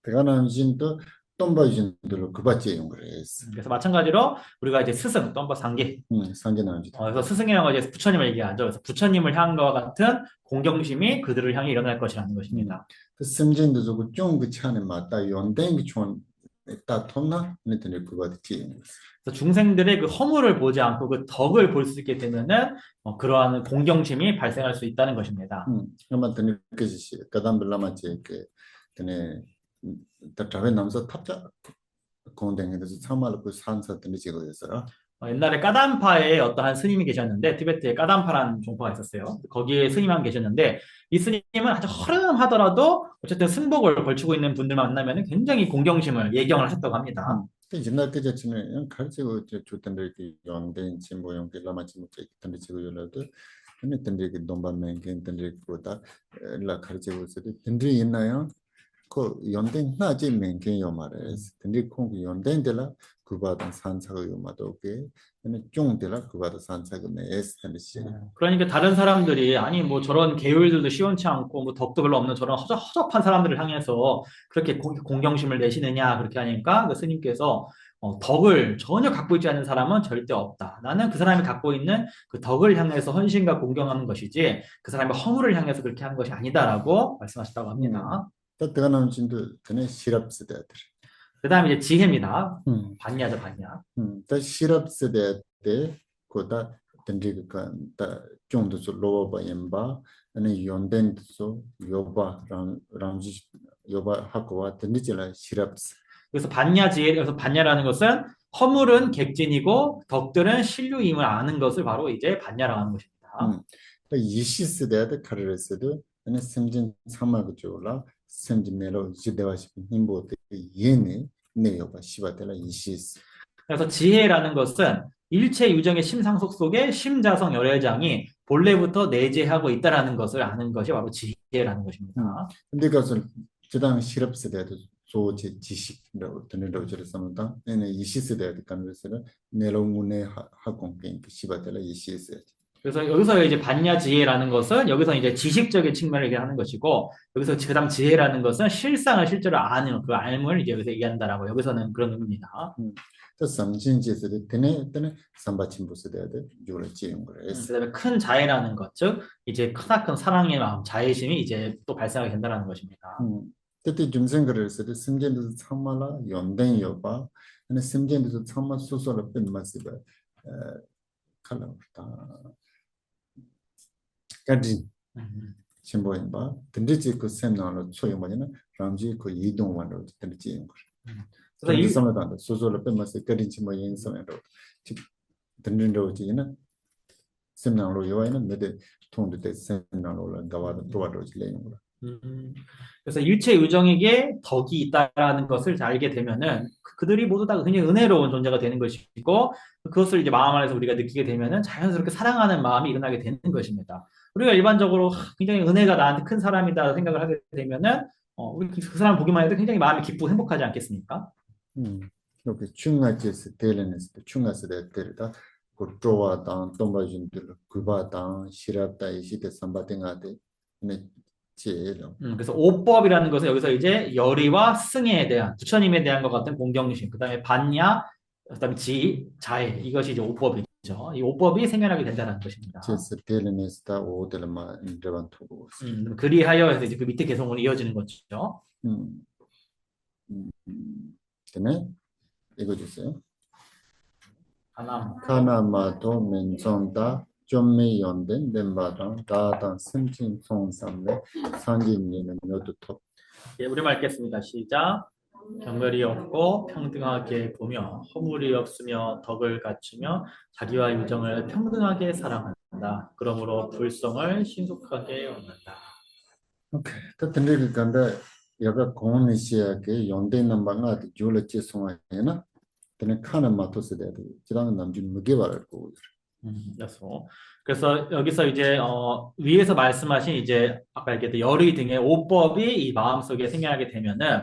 대가남진도 똥바진들로 그 받지 용거래스. 그래서 마찬가지로 우리가 이제 스승, 또 한번 상계. 상계남진. 그래서 스승이라고 이제 부처님을 얘기하죠. 그래서 부처님을 향한 것과 같은 공경심이 그들을 향해 일어날 것이라는 것입니다. 그 심진도 저거 좀그 차는 맞다 연den기 촌 다 통나 네들 그 받지. 그래서 중생들의 그 허물을 보지 않고 그 덕을 볼 수 있게 되면은 그러한 공경심이 발생할 수 있다는 것입니다. 아마 드는 그지 가담 빌라마지 그 드네 다트라베 남서 탑자 공댕에서 참말로 그 산사 드는 지고 있어라. 옛날에 까담파에 어떠한 스님이 계셨는데 티베트에 까담파라는 종파가 있었어요. 거기에 스님 한 계셨는데 이 스님은 아주 허름하더라도 어쨌든 승복을 걸치고 있는 분들 만나면 굉장히 공경심을 예경을 하셨다고 합니다. 옛날 그 자체는 가르치고 주던데 그 연된 진보 연계 라마치 못 있던데 지고 열어도 근데 던데 그 동반면 던데 그보다 라 가르치고 있어도 던데 있나요? 그 연된 나지 맹견요 말에서 근데 콩 연된들라 그바다 산사가 요마도 게 근데 종들라 그바다 산사가 내스 던지 그러니까 다른 사람들이 아니 뭐 저런 계율들도 시원치 않고 뭐 덕도 별로 없는 저런 허접한 사람들을 향해서 그렇게 공경심을 내시느냐 그렇게 하니까 그 스님께서 덕을 전혀 갖고 있지 않은 사람은 절대 없다. 나는 그 사람이 갖고 있는 그 덕을 향해서 헌신과 공경하는 것이지 그 사람의 허물을 향해서 그렇게 하는 것이 아니다라고 말씀하셨다고 합니다. 또 들어가는 진도 전에 시럽스대들 그 다음에 이제 지혜입니다. 반야죠, 반야. 또 시럽스대 때 그다 던지가 다 좀도 로바 엠바 아니 연된도 요바 람지 요바 하고와 던지라 시럽스 그래서 반야 지혜, 그래서 반야라는 것은 허물은 객진이고 덕들은 신류임을 아는 것을 바로 이제 반야라고 하는 것입니다. 또 이시스대도 카르레스도 아니 sem진 참마고 줘라 sem진 메로 지대와시 힘보데 예네 네요바 시바텔라 이시스 그래서 지혜라는 것은 일체 유정의 심상속 속에 심자성 열애장이 본래부터 내재하고 있다라는 것을 아는 것이 바로 지혜라는 것입니다. 근데 그것을 저당 시럽스대도 조지 지식으로 드는다고 저랬습니다. 얘네 이시스대도 간르스는 네로문에 하공게 시바텔라 이시스 그래서 여기서 이제 반야 지혜라는 것은 여기서 이제 지식적인 측면을 얘기하는 것이고 여기서 그다음 지혜라는 것은 실상을 실제로 아는 그 알물 이제 여기서 얘기한다라고 여기서는 그런 의미입니다. 또 삼진지스도 되네 삼바침부스대도 요를 지은 거예요. 그다음에 큰 자애라는 것, 즉 이제 크나큰 사랑의 마음, 자애심이 이제 또 발생하게 된다는 것입니다. 그때 중생글에서도 심전도 참말라 연된 여바 근데 심전도 참말 소소를 뺀마스가 칼라다 까지 심보인바 든지지 그 셈나로 소용하는 람지 그 이동원으로 든지지 거 그래서 이 섬에다 소소를 뺀마스 까지 뭐 인성으로 든든로지는 심낭로 요에는 매대 통도 때 심낭로를 가와도 또와도 지내는 거라. 음, 그래서 일체 유정에게 덕이 있다라는 것을 알게 되면은 그들이 모두 다 굉장히 은혜로운 존재가 되는 것이고 그것을 이제 마음 안에서 우리가 느끼게 되면은 자연스럽게 사랑하는 마음이 일어나게 되는 것입니다. 우리가 일반적으로 굉장히 은혜가 나한테 큰 사람이다 생각을 하게 되면은 우리 그 사람 보기만 해도 굉장히 마음이 기쁘고 행복하지 않겠습니까? 이렇게 충가지스 대련에서 충가스에 때리다 그 조와당 동바진들 구바당 시랍다 이시대 삼바딩하데 네 제일 그래서 오법이라는 것은 여기서 이제 열의와 승에 대한 부처님에 대한 것 같은 공경심, 그다음에 반야, 그다음에 지, 자애 이것이 이제 오법이죠. 이 오법이 생겨나게 된다는 것입니다. 제스 대련에서 오들마 인드반투고 그리하여 해서 이제 그 밑에 개성으로 이어지는 거죠. 음, 그다음에 이거 주세요. 하나. 카나마도 맨정다 좀미 연된 덴바당 다당 심진 송삼레 상진리는 요도톱 예, 우리말 읽겠습니다. 시작. 경멸이 없고 평등하게 보며 허물이 없으며 덕을 갖추며 자기와 유정을 평등하게 사랑한다. 그러므로 불성을 신속하게 얻는다. 오케이. 또 든들 간다 여가 공원이시야게 연대 넘바가 줄을 송하에나 근데 카나마토스 대도 지랑은 남주 무게 바랄 거고 그래서 여기서 이제 위에서 말씀하신 이제 아까 얘기했던 열의 등의 오법이 이 마음속에 생겨나게 되면은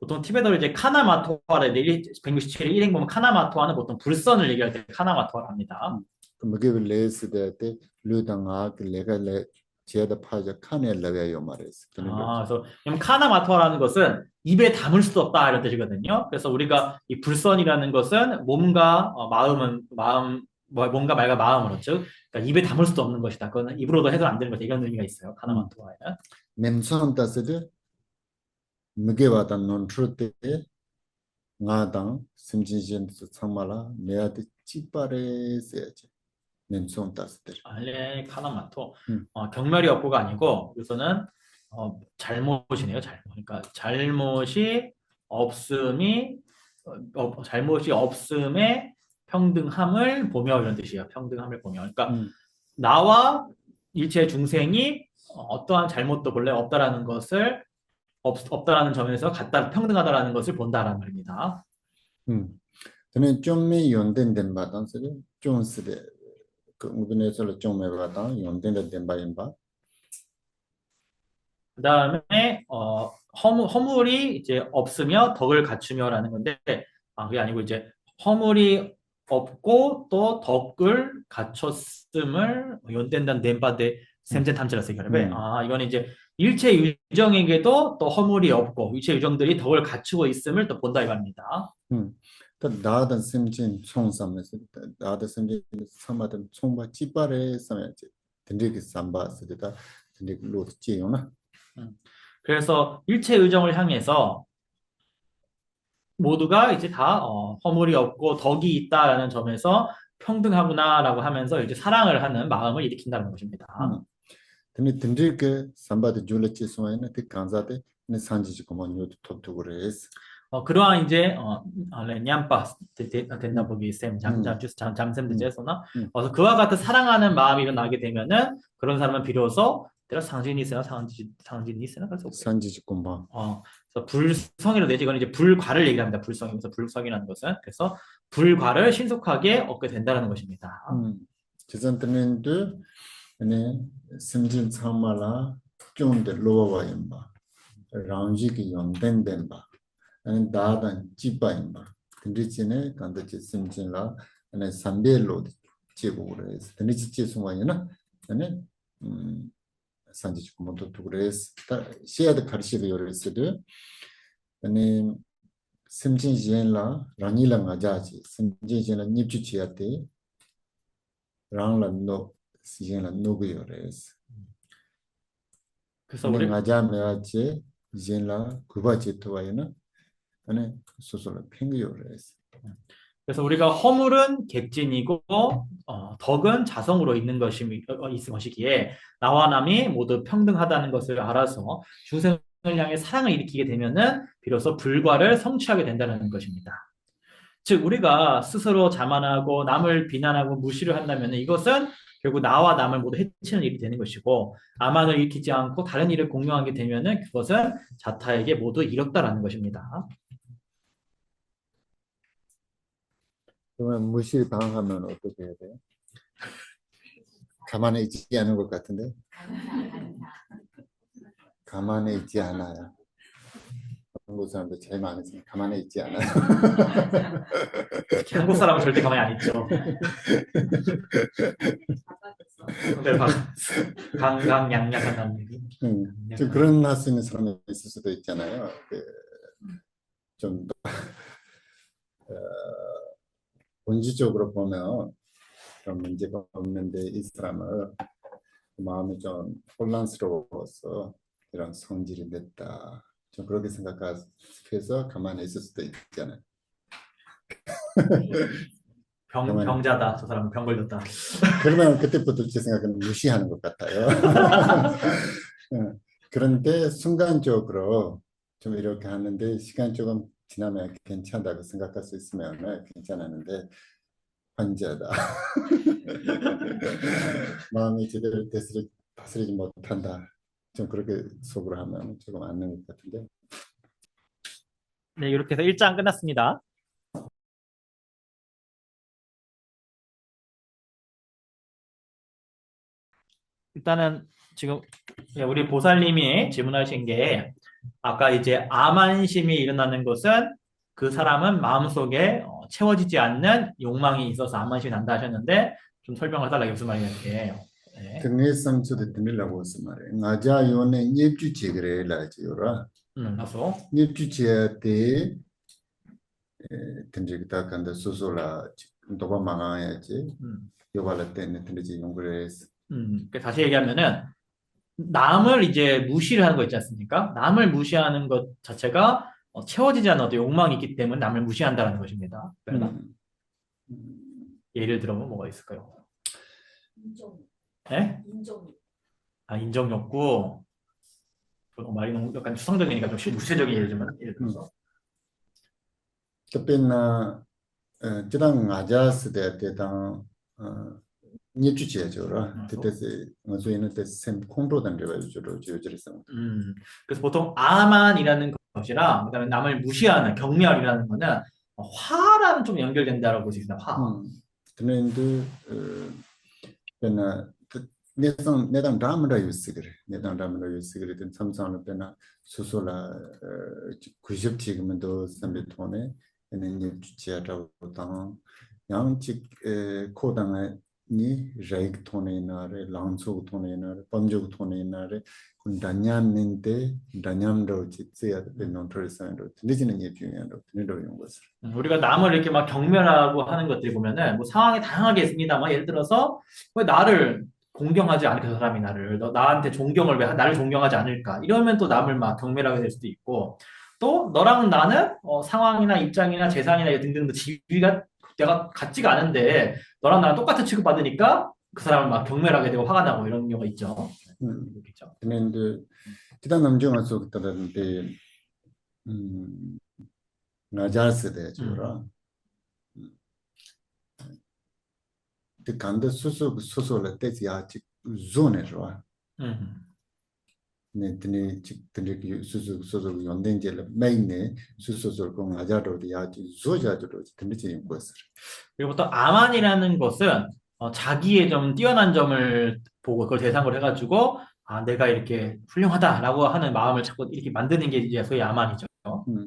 보통 티베트어로 이제 카나마토아를 167일 일행 보면 카나마토아는 보통 불선을 얘기할 때 카나마토아를 합니다. 그 무게 레스 대때 류당아 그 레가 레 제다 파자 칸에 레베요 말했어. 그래서 왜냐면 카나마토아라는 것은 입에 담을 수 없다 이런 뜻이거든요. 그래서 우리가 이 불선이라는 것은 몸과 몸과 말과 마음으로 즉 그러니까 입에 담을 수도 없는 것이다. 그거는 입으로도 해도 안 되는 것이다. 이런 의미가 있어요. 카나마토아에는. 멘선 따스드 무게 와다 논트르테 나당 심진진 참말라 내한테 찌빠레세야지 멘선 따스드 알레 카나마토 음. 경멸이 없고가 아니고 여기서는 잘못이네요. 잘못. 그러니까 잘못이 없음에 평등함을 보며 이런 뜻이에요. 평등함을 보며. 그러니까 나와 일체 중생이 어떠한 잘못도 본래 없다라는 것을 없다라는 점에서 같다 평등하다라는 것을 본다라는 말입니다. 저는 좀미 연된 덴바당 쓰리 존스데 그 우빈에서 좀 해봐다 연된 덴바인바 그다음에 허물이 이제 없으며 덕을 갖추며라는 건데 그게 아니고 이제 허물이 없고 또 덕을 갖췄음을 연된다는 덴바데 셈젠 탐지라서 이거를 이건 이제 일체 유정에게도 또 허물이 없고 일체 유정들이 덕을 갖추고 있음을 또 본다 이 말입니다. 또 나던 심진 총삼에서 나던 심진 삼아던 총바 찌빠레 삼야지 든지기 삼바스다 든지 로트 찌요나 그래서 일체 유정을 향해서 모두가 이제 다 허물이 없고 덕이 있다라는 점에서 평등하구나라고 하면서 이제 사랑을 하는 마음을 일으킨다는 것입니다. 근데 든지기 삼바드 줄레치 소에는 그 간자데 네 산지지 고만요도 톱투그레스 그러한 이제 냠빠 된다 보기 쌤 잠샘 되제소나 그래서 그와 같은 사랑하는 마음이 일어나게 되면은 그런 사람은 비로소 내가 상진이 있으나 상진이 있으나 그래서 산지지 고만 그래서 불성이라고 되지 이건 이제 불과를 얘기합니다. 불성이면서 불성이라는 것은 그래서 불과를 신속하게 얻게 된다는 것입니다. 지선트는도 네 심진 참말라 좀데 로와임바 라운지기 연된된바 아니 다단 찌빠임바 근데지네 간다지 심진라 아니 산벨로 제고그레스 근데지 제송아이나 아니 산지지 고모도 두그레스 시야드 카르시르 요레스드 아니 심진지엔라 랑이랑 아자지 심진지엔라 닙주치야테 랑라 시행라 노고요레스 그래서 우리 가자메아체 젠라 구바체 토와이나 아니 소소라 팽기요레스 그래서 우리가 허물은 객진이고 덕은 자성으로 있는 것이기에 나와 남이 모두 평등하다는 것을 알아서 중생을 향해 사랑을 일으키게 되면은 비로소 불과를 성취하게 된다는 것입니다. 즉 우리가 스스로 자만하고 남을 비난하고 무시를 한다면 이것은 결국 나와 남을 모두 해치는 일이 되는 것이고 아만을 일으키지 않고 다른 일을 공유하게 되면은 그것은 자타에게 모두 이롭다라는 것입니다. 그러면 무시 당하면 어떻게 해야 돼요? 가만히 있지 않은 것 같은데? 가만히 있지 않아요. 한국 사람들 제일 많으니까 가만히 있지 않아요. 특히 한국 사람은 절대 가만히 안 있죠. 네, 강강약약한 얘기. 좀 그런 할 수 있는 사람이 있을 수도 있잖아요. 좀 본질적으로 보면 그런 문제가 없는데 이 사람은 마음이 좀 혼란스러워서 이런 성질이 냈다. 좀 그렇게 생각해서 가만히 있을 수도 있잖아요. 가만히. 병자다. 저 사람은 병 걸렸다. 그러면 그때부터 제 생각에는 무시하는 것 같아요. 그런데 순간적으로 좀 이렇게 하는데 시간 조금 지나면 괜찮다고 생각할 수 있으면 괜찮았는데 환자다. 마음이 제대로 다스리지 못한다. 좀 그렇게 속으로 하면 조금 안는 것 같은데. 네, 이렇게 해서 1장 끝났습니다. 일단은 지금 우리 보살님이 질문하신 게 아까 이제 암안심이 일어나는 것은 그 사람은 마음속에 채워지지 않는 욕망이 있어서 암안심이 난다 하셨는데 좀 설명을 해달라고 무슨 말이에요? 네. 등의 상처도 등이라고 해서 말이에요. 나자 요네 똙주치 그래 라지요라. 나서 똙주치에 대 등지다 간다 소소라 도바 망아야지. 요발라 때는 등지 용그레 다시 얘기하면은 남을 이제 무시를 하는 거 있지 않습니까? 남을 무시하는 것 자체가 채워지지 않는 어떤 욕망이 있기 때문에 남을 무시한다는 것입니다. 예를 들어보면 뭐가 있을까요? 인정. 네? 인정. 인정 욕구. 말이 너무 약간 추상적이니까 좀 구체적인 예를 들어서. Tapi na jidang ngajas de tang nyechu che jora tete se ngazo ina te sem kongro dan de joro jiro sang. 그래서 보통 아만이라는 것이랑 그다음에 남을 무시하는 경멸이라는 거는 화라는 좀 연결된다라고 볼 수 있습니다. 화. 근데 pena 내당 담으라 유스그래 내당 담으라 유스그래 된 삼상을 pena 소소라 90 지금도 삼비톤에 는 유치하다고 당 양직 코당에 니 레이크 톤에 나래 랑소 톤에 나래 범족 톤에 나래 군 다냠인데 다냠도 지지야 되는 트레스로 들리지는 게 중요하다고 들리려 용 것을 우리가 남을 이렇게 막 경멸하고 하는 것들이 보면은 뭐 상황이 다양하게 있습니다만 예를 들어서 왜 나를 공경하지 않을까 저 사람이 나를 나한테 존경을 왜 나를 존경하지 않을까 이러면 또 남을 막 경멸하게 될 수도 있고 또 너랑 나는 상황이나 입장이나 재산이나 등등 지위가 내가 같지가 않은데 너랑 나랑 똑같은 취급받으니까 그 사람을 막 경멸하게 되고 화가 나고 이런 경우가 있죠. 그렇겠죠. 근데 기타 남정한 속 따라는데 나자스 대주라 그 간데 소소를 때야 직 존에서 네 드네 직 드네 소소 연den제를 매네 소소소 공 나자로도 야지 조자도로 드네지 것을 그리고 또 아만이라는 것은 자기의 좀 뛰어난 점을 보고 그걸 대상으로 해가지고 내가 이렇게 훌륭하다라고 하는 마음을 자꾸 이렇게 만드는 게 이제 소위 아만이죠.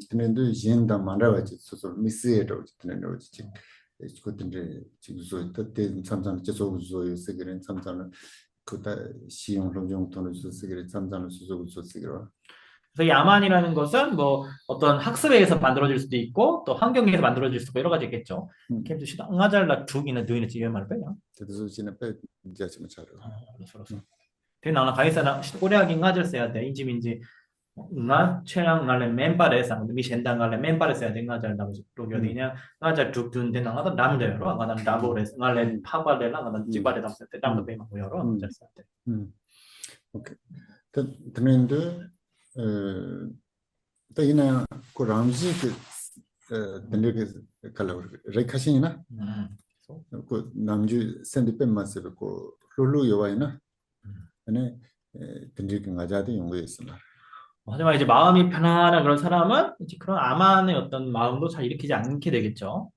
드네도 인다 만라와지 소소 미스에로 드네로 직 그것들이 지금 그때 삼삼 계속 조여서 그런 삼삼은 그다 시용로 정도는 쓰기를 삼삼을 수소 쓰기로 그래서 이 아만이라는 것은 뭐 어떤 학습에 의해서 만들어질 수도 있고 또 환경에서 만들어질 수도 있고 여러 가지 있겠죠. 캠도 시다 응아잘라 죽이는 두이는 지금 말을 빼요. 그래서 지는 빼 이제 좀 잘. thế nào là phải sao Korea cái ngã sẽ để 인지 민지 ngã 최랑 ngã 멤버에서 미 현다 ngã 멤버에서 돼 ngã 잘 나고 또 여기냐 ngã 잘 죽든 데 나가다 남대로 ngã 남보레스 ngã 파발레라 ngã 집발에 담을 때 담도 빼면 여러 잘 때. 오케이. 드는데 때이나 그 람지 그 드는게 칼로 레카시나 그 남주 샌디페 마스고 룰루 요바이나 음. 네 든지 가자도 연구에 있습니다. 하지만 이제 마음이 편안한 그런 사람은 이제 그런 암만의 어떤 마음도 잘 일으키지 않게 되겠죠.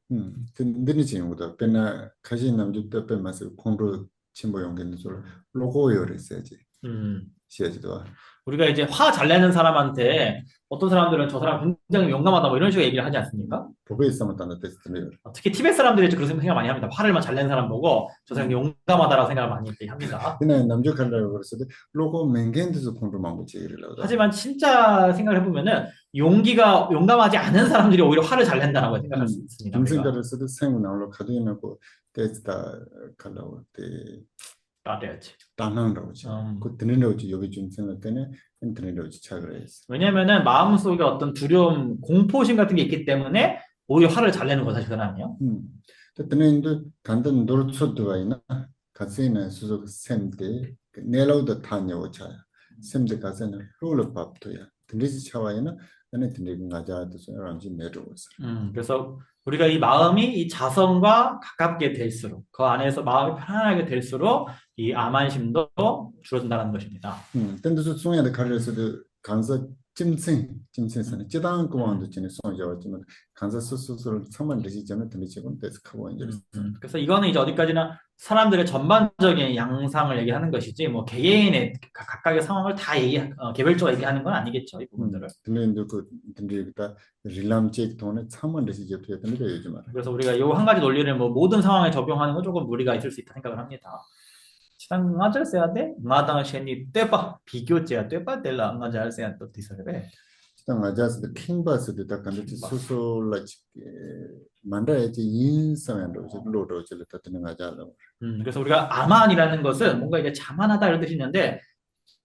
든지 연구도 배나 가진 남주도 배마서 콘로 침보 연구는 줄 로고요를 써야지. 음. 시야지도. 우리가 이제 화 잘 내는 사람한테 어떤 사람들은 저 사람 굉장히 용감하다 뭐 이런 식으로 얘기를 하지 않습니까? 보고 있으면 딴 데스트네요. 특히 티베트 사람들이 그런 생각 많이 합니다. 화를 잘 내는 사람 보고 저 사람이 용감하다라고 생각을 많이 합니다. 그냥 남주 칼라고 그랬을 때 로고 맹겐드도 콘로만 고치 이래라고. 하지만 진짜 생각을 해보면은 용감하지 않은 사람들이 오히려 화를 잘 낸다라고 생각할 수 있습니다. 우리가. 김승달을 쓰도 생고 나올로 가도이나고 데스다 칼라고 때 따라야지. 따는다고 지. 그 드는다고 지 여기 좀 생각 때문에 드는다고 지 차그래 있어. 왜냐면은 마음속에 어떤 두려움, 공포심 같은 게 있기 때문에 오히려 화를 잘 내는 거다, 그 사람이요. 드는도 간단 노르초도가 있나? 가세는 수속 샘데 내려오다 타냐고 차야. 샘데 가세는 롤러 밥도야. 드리지 차와이나 나는 드리고 가자도 소랑지 내려오고 있어. 그래서 우리가 이 마음이 이 자성과 가깝게 될수록 그 안에서 마음이 편안하게 될수록 이 암안심도 줄어든다는 것입니다. 근데도 중요한 가르쳐도 간사 찜생선에 찌다한 거만도 전에 송자왔지만 간사 스스로를 상만 되지 전에 드리지고 데스크하고 이제 그래서 이거는 이제 어디까지나 사람들의 전반적인 양상을 얘기하는 것이지 뭐 개개인의 각각의 상황을 다 개별적으로 얘기하는 건 아니겠죠, 이 부분들을. 근데 그 드리다 릴람직 돈에 상만 되지 접해야 되는데 요즘 알아. 그래서 우리가 이 한 가지 논리를 뭐 모든 상황에 적용하는 건 조금 무리가 있을 수 있다 생각을 합니다. 시당 맞을 써야 돼? 마당 셴이 떼봐 비교제야 떼봐 뗄라 맞을 써야 또 디서레베. 시당 아자스도 킹바스도 다 간데 소소라 만다야지 인상으로 로로 절 때는 아자로. 그래서 우리가 아만이라는 것은 뭔가 이제 자만하다 이런 뜻이 있는데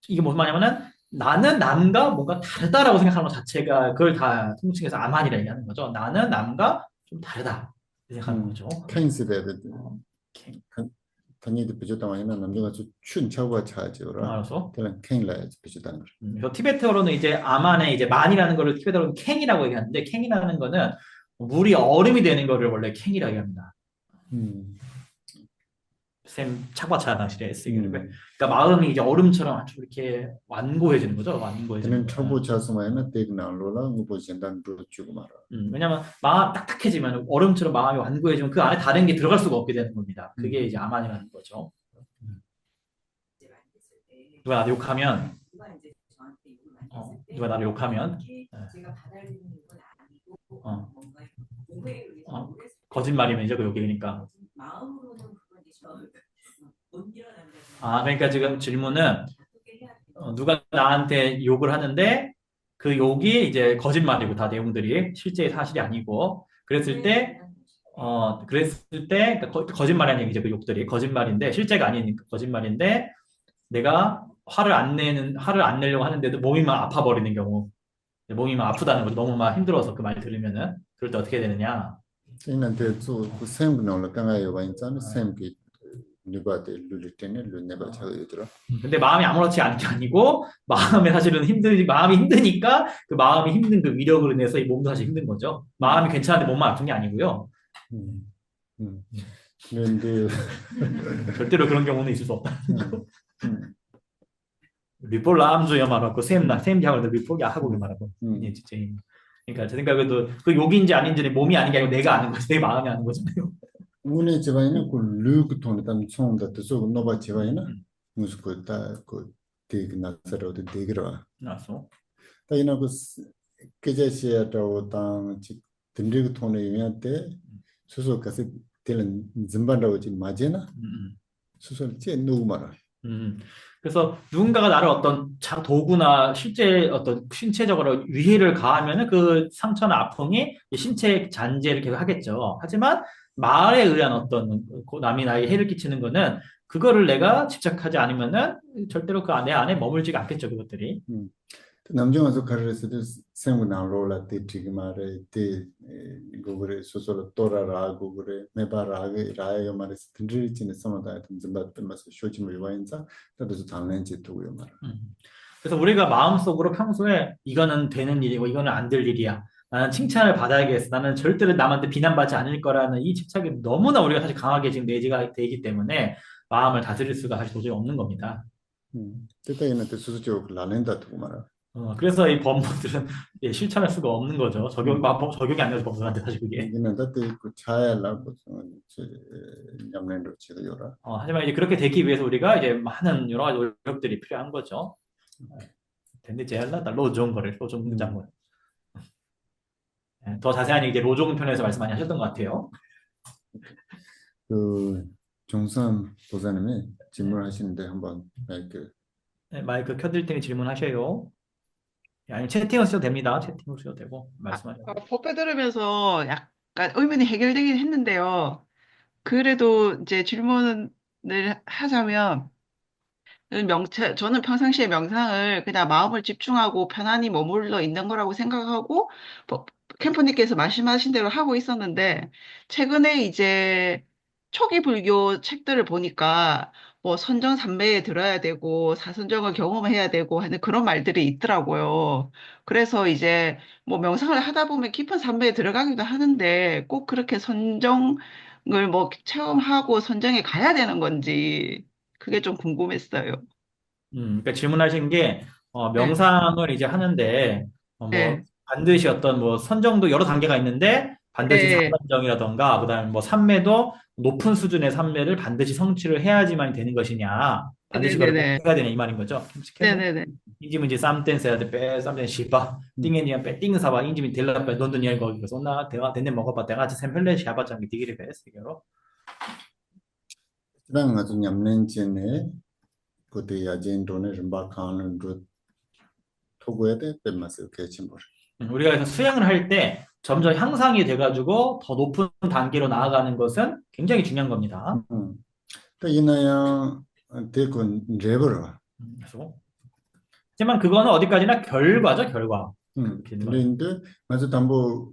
이게 무슨 말이냐면은 나는 남과 뭔가 다르다라고 생각하는 것 자체가 그걸 다 통칭해서 아만이라 얘기하는 거죠. 나는 남과 좀 다르다 생각하는 거죠. 케인스데 단위도 비슷한 아니나 남자가 춘 차고가 차지오라. 알았어. 그냥 케인라야 비슷한 거. 그래서 티베트어로는 이제 아만의 이제 만이라는 거를 티베트어로는 캥이라고 얘기하는데 캥이라는 거는 물이 얼음이 되는 거를 원래 캥이라고 얘기합니다. 샘 차과차 당시에 쓰기를. 그러니까 마음이 이제 얼음처럼 아주 이렇게 완고해지는 거죠. 완고해지는. 그는 초보 차스마에는 대그나로라 무보 진단도 주고 말아. 왜냐면 마음 딱딱해지면 얼음처럼 마음이 완고해지면 그 안에 다른 게 들어갈 수가 없게 되는 겁니다. 그게 이제 아만이라는 거죠. 누가 나를 욕하면 누가 나를 욕하면 제가 받아들이는 건 아니고 뭔가 공부에 의해서 거짓말이면이죠. 그 욕이 그러니까. 마음으로는 그건 이제 못 일어난다. 그러니까 지금 질문은 누가 나한테 욕을 하는데 그 욕이 이제 거짓말이고 다 내용들이 실제 사실이 아니고 그랬을 때 그러니까 거짓말이라는 얘기죠. 그 욕들이 거짓말인데 실제가 아닌 거짓말인데 내가 화를 안 내려고 하는데도 몸이 막 아파 버리는 경우 몸이 막 아프다는 거죠. 너무 막 힘들어서 그 말 들으면은 그럴 때 어떻게 되느냐? 이는데 그 샘그나로 강아요 봐인자는 샘기 누가데 룰리테네 룰네가 차거들어. 근데 마음이 아무렇지 않은 게 아니고 마음이 사실은 마음이 힘드니까 그 마음이 힘든 그 위력으로 인해서 이 몸도 사실 힘든 거죠. 마음이 괜찮은데 몸만 아픈 게 아니고요. 그런데 절대로 그런 경우는 있을 수 없다. 리폴 라암주야 말하고 샘장을 리폴이 하고 말하고 그러니까 제 생각에도 그 욕인지 아닌지는 몸이 아닌 게 아니고 내가 아는 거지 내 마음이 아는 거잖아요. 오늘 제가이나 그 르그 돈에 담 총다 또 노바 제가이나 무슨 그다그 되게 나서로도 되기로 나서 다이나 그 계제시야도 당 든리그 돈에 유명한데 수소 가서 되는 짐반다고 지 맞이나 수소 제 누구 말아. 그래서 누군가가 나를 어떤 도구나 실제 어떤 신체적으로 위해를 가하면은 그 상처나 아픔이 신체 잔재를 계속 하겠죠. 하지만 말에 의한 어떤 남이 나에게 해를 끼치는 거는 그거를 내가 집착하지 않으면은 절대로 내 안에 머물지가 않겠죠, 그것들이. 남중에서 가르쳐도 생각나로라 때지기 말에 때 그거를 소소로 돌아라고 그래 매바라게 라요 말에서 들리지는 서마다 좀 받으면서 쇼침을 와인자 나도 당연히 두고요 말. 그래서 우리가 마음속으로 평소에 이거는 되는 일이고 이거는 안 될 일이야. 나는 칭찬을 받아야겠어. 나는 절대로 남한테 비난받지 않을 거라는 이 집착이 너무나 우리가 사실 강하게 지금 내재가 되기 때문에 마음을 다스릴 수가 사실 도저히 없는 겁니다. 때때에는 수수적 라렌다 두고 말아. 그래서 이 법무들은 예, 실천할 수가 없는 거죠. 적용이 안 돼서 법무들한테 사실 그게. 이는 때때 그 차야라고 냠nen로 지도 요라. 하지만 이제 그렇게 되기 위해서 우리가 이제 많은 여러 가지 노력들이 필요한 거죠. 근데 제알라다 로종 거를 로종 문장을. 더 자세한 이제 로종 편에서 말씀 많이 하셨던 것 같아요. 그 종선 보사님이 질문하시는데 한번 그 네, 마이크 켜드릴 테니 질문하셔요. 아니 채팅을 써도 됩니다. 채팅을 써도 되고 말씀하셔도 돼요. 법배 들으면서 약간 의문이 해결되긴 했는데요. 그래도 이제 질문을 하자면, 저는 평상시에 명상을 그냥 마음을 집중하고 편안히 머물러 있는 거라고 생각하고, 법- 캠프님께서 말씀하신 대로 하고 있었는데, 최근에 이제 초기 불교 책들을 보니까, 뭐 선정삼매에 들어야 되고, 사선정을 경험해야 되고 하는 그런 말들이 있더라고요. 그래서 이제 뭐 명상을 하다 보면 깊은 삼매에 들어가기도 하는데, 꼭 그렇게 선정을 뭐 체험하고 선정에 가야 되는 건지, 그게 좀 궁금했어요. 그러니까 질문하신 게 네, 명상을 이제 하는데 뭐 네, 반드시 어떤 뭐 선정도 여러 단계가 있는데 반드시 네, 사선정이라던가 그다음에 뭐 삼매도 높은 수준의 삼매를 반드시 성취를 해야지만 되는 것이냐 반드시 그걸 꼭 네네네. 해야 되냐 이 말인 거죠. 계속 네네네. 인지문지 쌈댄스 때 빼, 쌈댄 시바 띵엔이야 빼 띵사바 인지민 델라 빼 논dun이야 거기 그래서 나 대화 됐네 먹어봐 내가 샘 헬레 샤바짱이 디기리 베스 이게로 그냥 아주 냠nen지네 그때 야진도네 림바 칸은 그 토고에 대 빼마스 개침벌. 우리가 그래서 수행을 할 때 점점 향상이 돼가지고 더 높은 단계로 나아가는 것은 굉장히 중요한 겁니다. 그 이나야 대군 레버라. 그래서 하지만 그거는 어디까지나 결과죠, 결과. 그렇게 있는 거예요. 근데 맞아 담보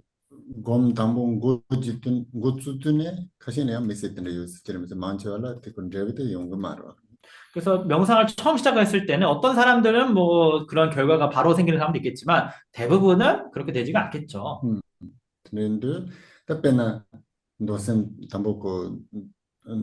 곰 담보 고지든 고츠드네 가시네야 메시드네 유스 지르면서 만쳐라 대군 레버도 용거 말아. 그래서 명상을 처음 시작했을 때는 어떤 사람들은 뭐 그런 결과가 바로 생기는 사람도 있겠지만 대부분은 그렇게 되지가 않겠죠. 근데 답변나 노선 담보고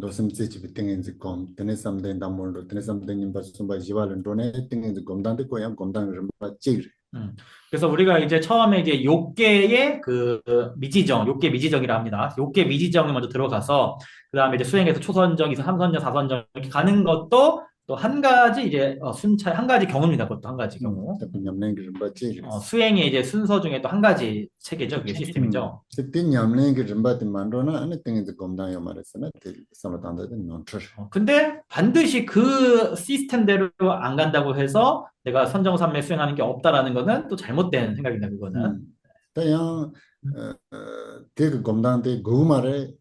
노선 지지 땡인지 곰 드네 삼된 담보로 드네 삼된 임바 숨바 지발은 도네 땡인지 곰단데 거야 곰단 좀 찌르. 음. 그래서 우리가 이제 처음에 이제 욕계의 그 미지정, 욕계 미지정이라 합니다. 욕계 미지정에 먼저 들어가서 그 다음에 이제 수행해서 초선정, 이선, 삼선정, 사선정 이렇게 가는 것도 또 한 가지 이제 순차 한 가지 경우입니다. 그것도 한 가지 경우. 답변 냠는 게 좀바 찌르. 수행의 이제 순서 중에 또 한 가지 체계죠. 그게 시스템이죠. 그때 냠는 게 좀바 만도나 안에 땡인지 곰단 요 말했으나 삼아단데 논처. 근데 반드시 그 시스템대로 안 간다고 해서 내가 선정삼매 수행하는 게 없다라는 거는 또 잘못된 생각입니다. 그거는. 그냥 그 곰단데 그 말에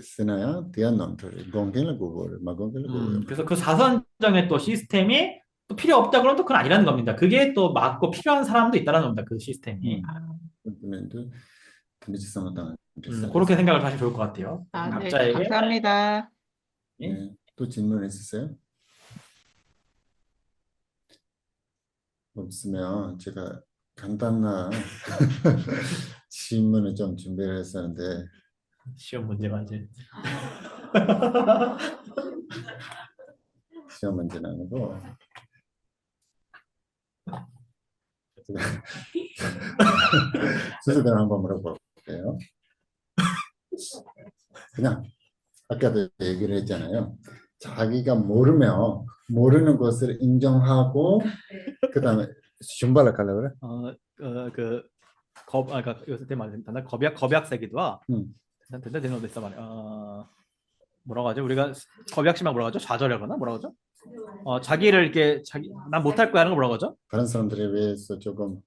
쓰나야 대한 논처. 곰겐을 고고를 마곰겐을 고고요. 그래서 그 사선정의 또 시스템이 또 필요 없다 그러면 또 그건 아니라는 겁니다. 그게 또 맞고 필요한 사람도 있다는 겁니다. 그 시스템이. 그러면도 근데 지상하다. 그렇게 생각을 하시면 좋을 것 같아요. 아, 네, 각자에게. 감사합니다. 예? 네, 또 질문 있으세요? 없으면 제가 간단한 질문을 좀 준비를 했었는데 시험 문제가 이제. 시험 문제는 아니고 순서대로 한번 물어볼게요. 그냥 아까도 얘기를 했잖아요. 자기가 모르면 모르는 것을 인정하고 그다음에 준발을 가려고 그래? 그러니까 요새 때 말하는 단어 겁약세기도 와. 응. 된다 되는 거 있어 말이야. 뭐라고 하죠? 우리가 겁약시만 뭐라고 하죠? 좌절하거나 뭐라고 하죠? 자기를 이렇게 난 못할 거야 하는 거 뭐라고 하죠? 다른 사람들에 비해서 조금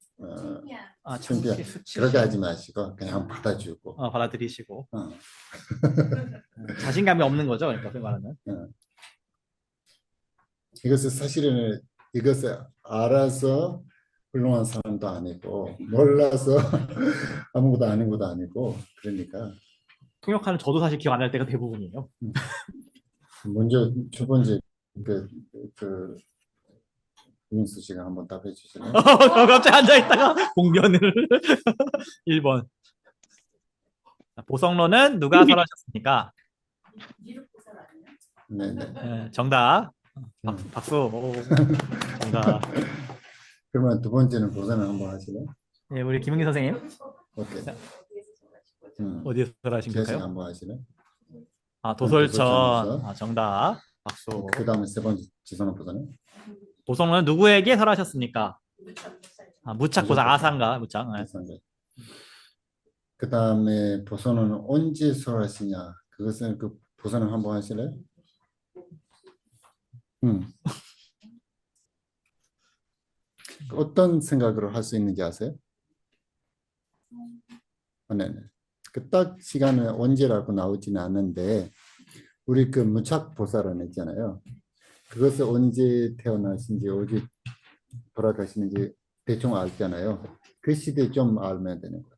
창피한 수치. 그렇게 하지 마시고 그냥 받아주고 받아들이시고 어. 자신감이 없는 거죠. 그러니까 그 말하는. 이것을 사실은 이것을 알아서 훌륭한 사람도 아니고 몰라서 아무것도 아닌 것도 아니고 그러니까 통역하는 저도 사실 기억 안 날 때가 대부분이에요. 먼저 첫 번째 그 윤수 씨가 한번 답해 주실래요? 갑자기 앉아있다가 공변을 1번 보성론은 누가 설하셨습니까? 미륵보살 아니야? 네네. 네, 정답. 음. 박수. 오, 정답. 그러면 두 번째는 보선을 한번 하실래요? 네, 우리 김은기 선생님 오케이. 자, 음. 어디서 하신 제시가 걸까요? 한번 하실래요? 아, 도솔천. 도서천에서. 아, 정답. 박수. 그 다음에 세 번째 지선호 보선은? 보성은 누구에게 설하셨습니까? 아, 무착 보상 아산가 무착. 네. 그 다음에 보선은 언제 설하시냐? 그것은 그 보선을 한번 하실래요? 어떤 생각으로 할 수 있는지 아세요? 네네. 그 딱 시간은 언제라고 나오지는 않는데 우리 그 무착보살은 있잖아요. 그것을 언제 태어나신지 어디 돌아가시는지 대충 알잖아요. 그 시대 좀 알면 되는 거예요.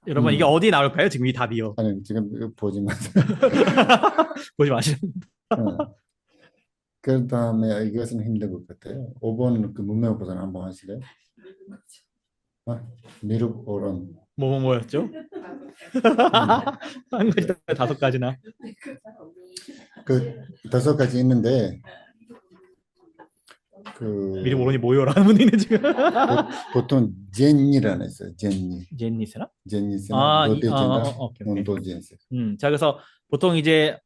여러분 이게 어디 나올까요? 지금 이 답이요. 아니 지금 이거 보지 마세요. 보지 마시고. 그 다음에 이것은 힘든 것 같아요. 5번 그 문명보살 한번 하실래요? 미륵 오론. 뭐였죠? 한 가지 다섯 가지나. 그 다섯 가지 있는데 그 미리 모르니 뭐요라는 분이 있는 지금. 보통 젠니라는 있어요. 젠니. 제니스나? 젠니스는 아, 노대젠다, 오케이, 오케이. 논도젠스. 자, 그래서 보통 이제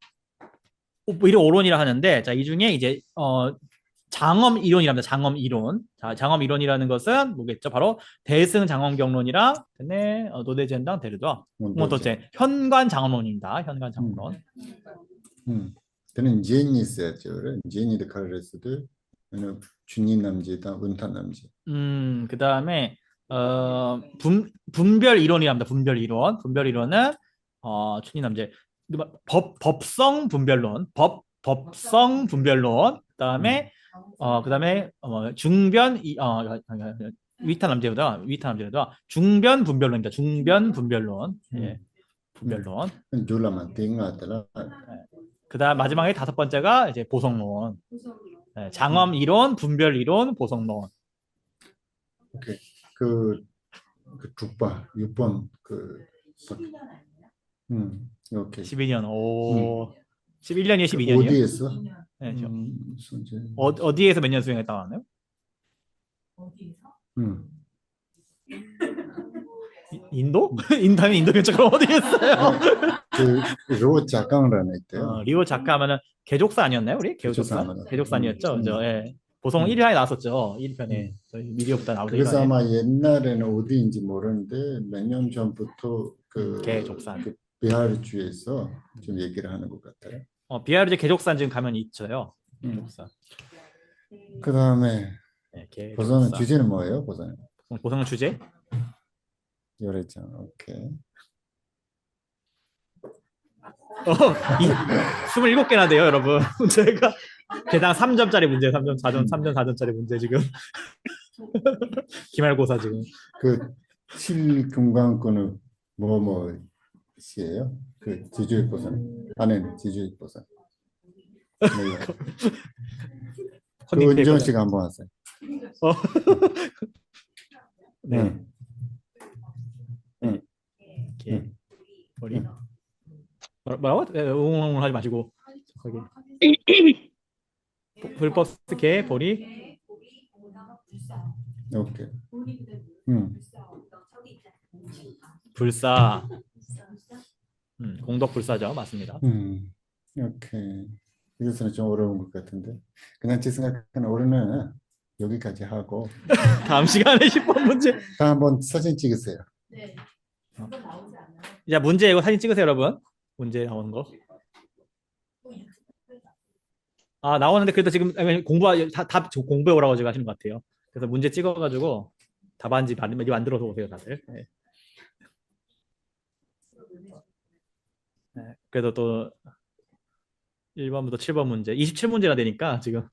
이런 오론이라 하는데, 자, 이 중에 이제 장엄 이론이랍니다. 장엄 이론. 자, 장엄 이론이라는 것은 뭐겠죠? 바로 대승 장엄 경론이랑 네, 노대젠당 데르도 뭐도제 현관 장엄론입니다. 현관 장엄론. 저는 젠니스였죠. 젠니드 카르레스도 준인 남지다 운탄 남지. 그다음에 분별 이론이랍니다. 분별 이론. 분별 이론은 춘희 남제 법성 분별론, 법성 분별론. 그다음에 중변 위탄 남제보다 중변 분별론입니다. 중변 분별론. 예. 분별론. 줄라만 띵가더라. 그다음 마지막에 다섯 번째가 이제 보성론. 네, 장엄 이론, 분별 이론, 보성론. 오케이. 그 죽바 6번 그 12년 아니에요? 오케이. 12년. 오. 11년이에요, 12년이요? 어디에서? 네, 손재. 어디에서 몇 년 수행했다고 하나요? 어디에서? 인도? 인도면 인도겠죠. 그럼 어디 있어요? 로 작강라는 있대요. 리오 작가 하면은 개족사 아니었나요? 우리? 개족사? 개족사. 개족사 아니었죠? 그죠? 예. 보성 1화에 나왔었죠. 1편에. 저희 미디어부터 나오죠. 그래서 1화에. 아마 옛날에는 어디인지 모르는데 몇 년 전부터 그 개족사. 그 비하르주에서 좀 얘기를 하는 것 같아요. 비하르제 개족사 지금 가면 있죠요. 개족사. 그 다음에 네, 개족사. 보선은 주제는 뭐예요? 보성은 주제? 열애장. 오케이. 27개나 돼요, 여러분. 문제가 개당 3점짜리 문제, 3점, 4점, 3점, 4점짜리 문제 지금. 기말고사 지금. 그 7금강권은 뭐뭐 시예요? 그 지주의 보선. 아니네, 지주의 보선. 그 은정 씨가 한번 하세요. 네. 이렇게 머리. 뭐라고? 웅웅 하지 마시고. 거기. 불법 개 보리. 오케이. 불사. 공덕 불사죠, 맞습니다. 오케이. 이것은 좀 어려운 것 같은데. 그냥 제 생각에는 오늘은 여기까지 하고 다음 시간에 10번 문제. 다 한번 사진 찍으세요. 네. 그거 나오지 않아요? 자, 문제 이거 사진 찍으세요, 여러분. 문제 나오는 거. 나오는데 그래도 지금 답 공부해 오라고 지금 하시는 것 같아요. 그래서 문제 찍어가지고 답안지 만들어서 오세요, 다들. 네. 네, 그래도 또 1번부터 7번 문제, 27문제나 되니까 지금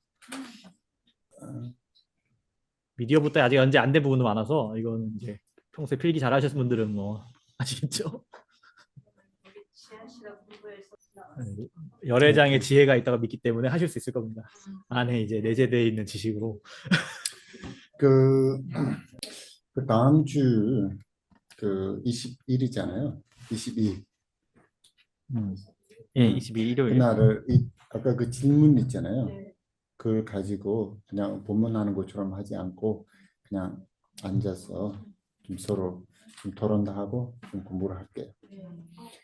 미디어부터 아직 연재 안 된 부분도 많아서 이거는 이제 평소에 필기 잘 하셨는 분들은 뭐 아시겠죠? 열애장의 지혜가 있다고 믿기 때문에 하실 수 있을 겁니다. 안에 이제 내재되어 있는 지식으로. 그 다음 주 그 21이잖아요. 22. 예, 22 일요일. 그날을 아까 그 질문 있잖아요. 네. 그걸 가지고 그냥 본문하는 것처럼 하지 않고 그냥 앉아서 좀 서로 좀 토론도 하고 좀 공부를 할게요. 네.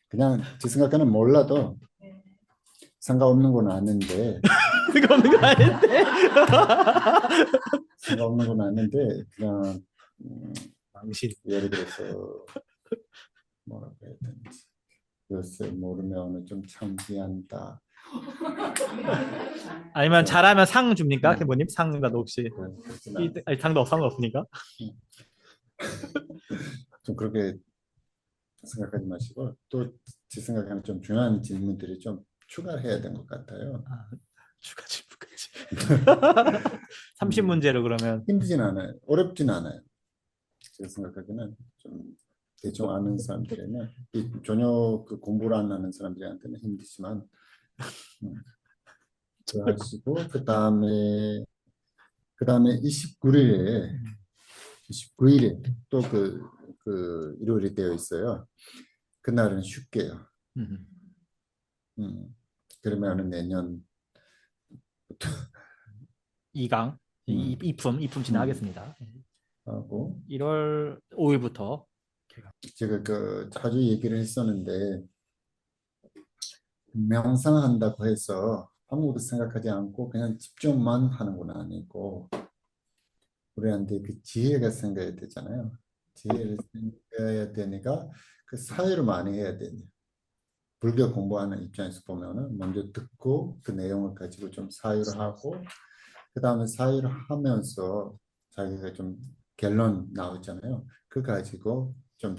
그냥 제 생각에는 몰라도 네. 상관없는 건 아는데 그거 없는 거 아닌데? 상관없는 건 아는데 그냥 당신. 예를 들어서 뭐라고 해야 되는지 요새 모르면 좀 창피한다. 아니면 잘하면 상 줍니까? 네. 캐모님? 상이라도 혹시. 그렇진 않아요. 아니, 상도 상관없으니까. 좀 그렇게 생각하지 마시고 또 제 생각에는 좀 중요한 질문들이 좀 추가해야 될 것 같아요. 아, 추가 질문까지. 30문제로 그러면. 힘들진 않아요. 어렵진 않아요. 제가 생각하기는 좀 대충 아는 사람들에는 전혀 그 공부를 안 하는 사람들한테는 힘들지만 하시고 그다음에 29일에 또 그 일요일이 되어 있어요. 그날은 쉴게요. 음. 그러면은 내년 2강. 이품 진행하겠습니다. 하고 1월 5일부터. 제가 그 자주 얘기를 했었는데 명상한다고 해서 아무것도 생각하지 않고 그냥 집중만 하는 건 아니고 우리한테 그 지혜가 생겨야 되잖아요. 지혜를 생겨야 되니까 그 사유를 많이 해야 되네요. 불교 공부하는 입장에서 보면은 먼저 듣고 그 내용을 가지고 좀 사유를 하고 그 다음에 사유를 하면서 자기가 좀 결론 나오잖아요. 그 가지고 좀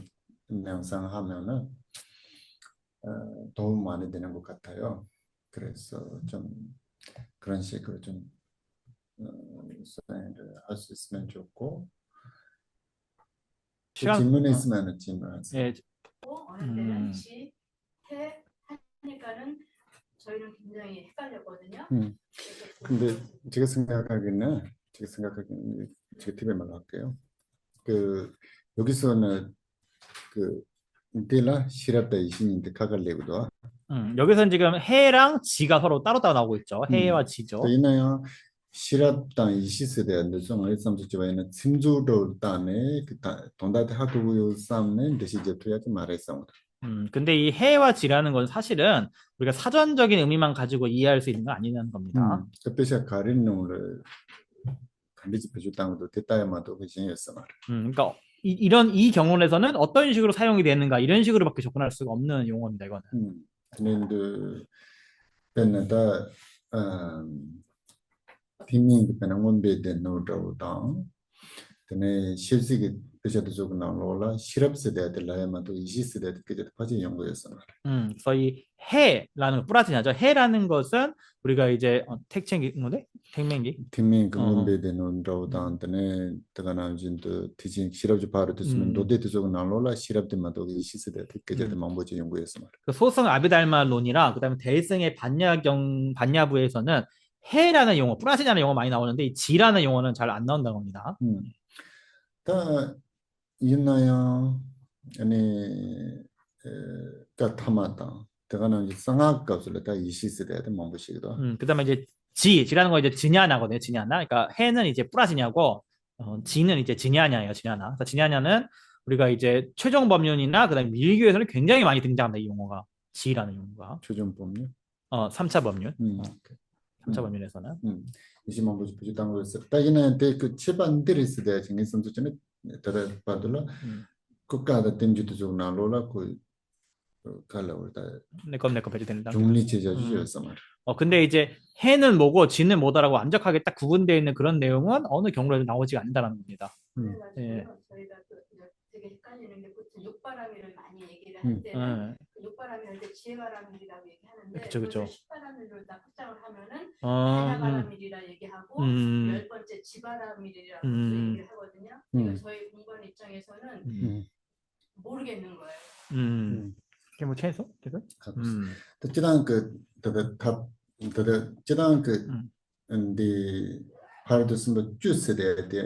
명상하면은 도움 많이 되는 것 같아요. 그래서 좀 그런 식으로 좀 수행을 할 수 있으면 좋고 또 시간- 질문이 있으면 질문하세요. 예, 어느 때는 시, 태 하니까는 저희는 굉장히 헷갈렸거든요. 근데 제가 생각하기는 제가 TV에 말할게요. 그 여기서는 그 인텔라 시랍다 이신인데 카갈레고도 여기서는 지금 해랑 지가 서로 따로따로 나오고 있죠. 해와 지죠. 또 이나요 시랍다 이시스데 안데서 일삼수지와는 침주로 땀에 그 동다대 하고요 쌈는 대시 제투야지 말했습니다. 근데 이 해와 지라는 건 사실은 우리가 사전적인 의미만 가지고 이해할 수 있는 건 아니라는 겁니다. 그때서 가린 놈을 간디지 표주땅도 됐다야마도 그 신이었어 말. 그러니까 이 경우에서는 어떤 식으로 사용이 되는가 이런 식으로밖에 접근할 수가 없는 용어입니다. 이거는. 근데 베나다 팀이 베나 원베데 노더다. 근데 실직이 그저도 조금 나올라 실업세대에 들라야마도 이시세대 그저 파지 연구였어 말. 그래서 이 해라는 거 플라티나죠. 해라는 것은 우리가 이제 택쟁기 뭐네? 택맹기. 팀이 그 원베데 노더다. 근데 내가 진도 티진 실업주 바로 됐으면 노데도 조금 나올라 실업들마도 이시세대 그저 망보지 연구였어 말. 그 소승 아비달마론이랑 그다음에 대승의 반야부에서는 해라는 용어, 플라티나라는 용어 많이 나오는데 이 지라는 용어는 잘 안 나온다고 합니다. 다 있나요? 아니 다 담았다. 내가는 상학값을 다 이시스대야 돼 뭔가시기도. 그다음에 이제 지라는 거 이제 지냐나거든요. 지냐나. 그러니까 해는 이제 플라지냐고 지는 이제 지냐냐예요. 지냐나. 그래서 지냐냐는 우리가 이제 최종 법륜이나 그다음에 밀교에서는 굉장히 많이 등장합니다. 이 용어가 지라는 용어가. 최종 법률. 3차 법륜. 음. 3차 법륜에서는. 20만 보지 보지당 거였어. 딱이는데 그 체반들이 있어야 정신 선수전에 다들 받을라. 국가가 땜주도 좀 나로라 그 갈라올다. 내거 배제 된다. 중리 제자주였어 말. 근데 이제 해는 뭐고 지는 뭐다라고 완벽하게 딱 구분되어 있는 그런 내용은 어느 경우라도 나오지 않는다는 겁니다. 예. 저희가 또 되게 헷갈리는 게 보통 육바람이를 많이 얘기를 할 때는 육바람이 할 때 지혜바람이라고 얘기하는데 그쵸. 십바람이를 다 확장을 하면은 어, 하나바람이라 얘기하고 열 번째 지바람이라고 얘기를 하거든요. 그러니까 저희 공부하는 입장에서는 모르겠는 거예요. 그게 뭐 최소? 계속? 지난 지난 근데 하루도 쓴거 주스에 대해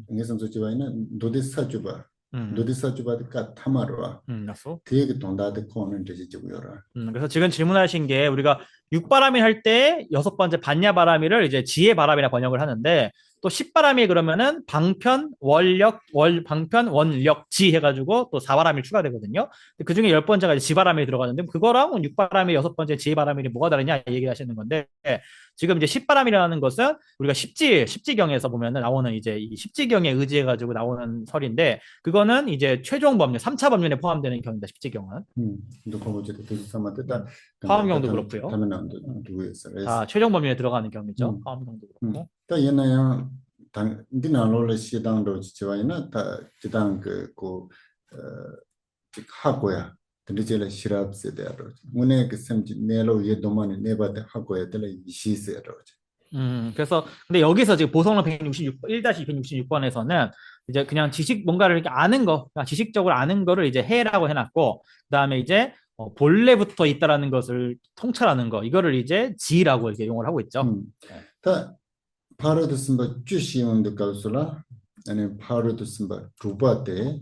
인해선 조지와는 노데스 사주바 노디사 주바드까 타마로와 맞소. 되게 돈다데 코는 되지 지고요라. 그래서 지금 질문하신 게 우리가 육바람이 할 때 여섯 번째 반야바람이를 이제 지혜바람이라 번역을 하는데 또 십바람이 그러면은 방편, 원력, 방편, 원력, 지 해가지고 또 사바람이 추가되거든요. 그 중에 열 번째가 이제 지바람이 들어가는데 그거랑 육바람이 여섯 번째 지혜바람이 뭐가 다르냐 얘기하시는 건데 지금 이제 십바람이라는 것은 우리가 십지경에서 보면은 나오는 이제 이 십지경에 의지해가지고 나오는 설인데 그거는 이제 최종 법률, 3차 법률에 포함되는 경우입니다. 십지경은. 누가보지도 되게 사마다 화엄경도 그렇고요. 타면은 누구였어? 다 최종 법률에 들어가는 경우죠. 음. 화엄경도 그렇고. 또 얘네야 당 디나로를 시당도 지와이나 다 지당 그고 하고야. 근데 제가 시랍세대로 문에 그 샘지 내로 예 도만에 내바데 하고야 될 이시세로. 그래서 근데 여기서 지금 보성론 166 1-266번에서는 이제 그냥 지식 뭔가를 이렇게 아는 거, 그러니까 지식적으로 아는 거를 이제 해라고 해놨고 그다음에 이제 본래부터 있다라는 것을 통찰하는 거 이거를 이제 지라고 이렇게 용어를 하고 있죠. 다 파르도 심바 주시온도 가우슬라 아니 파르도 심바 두바데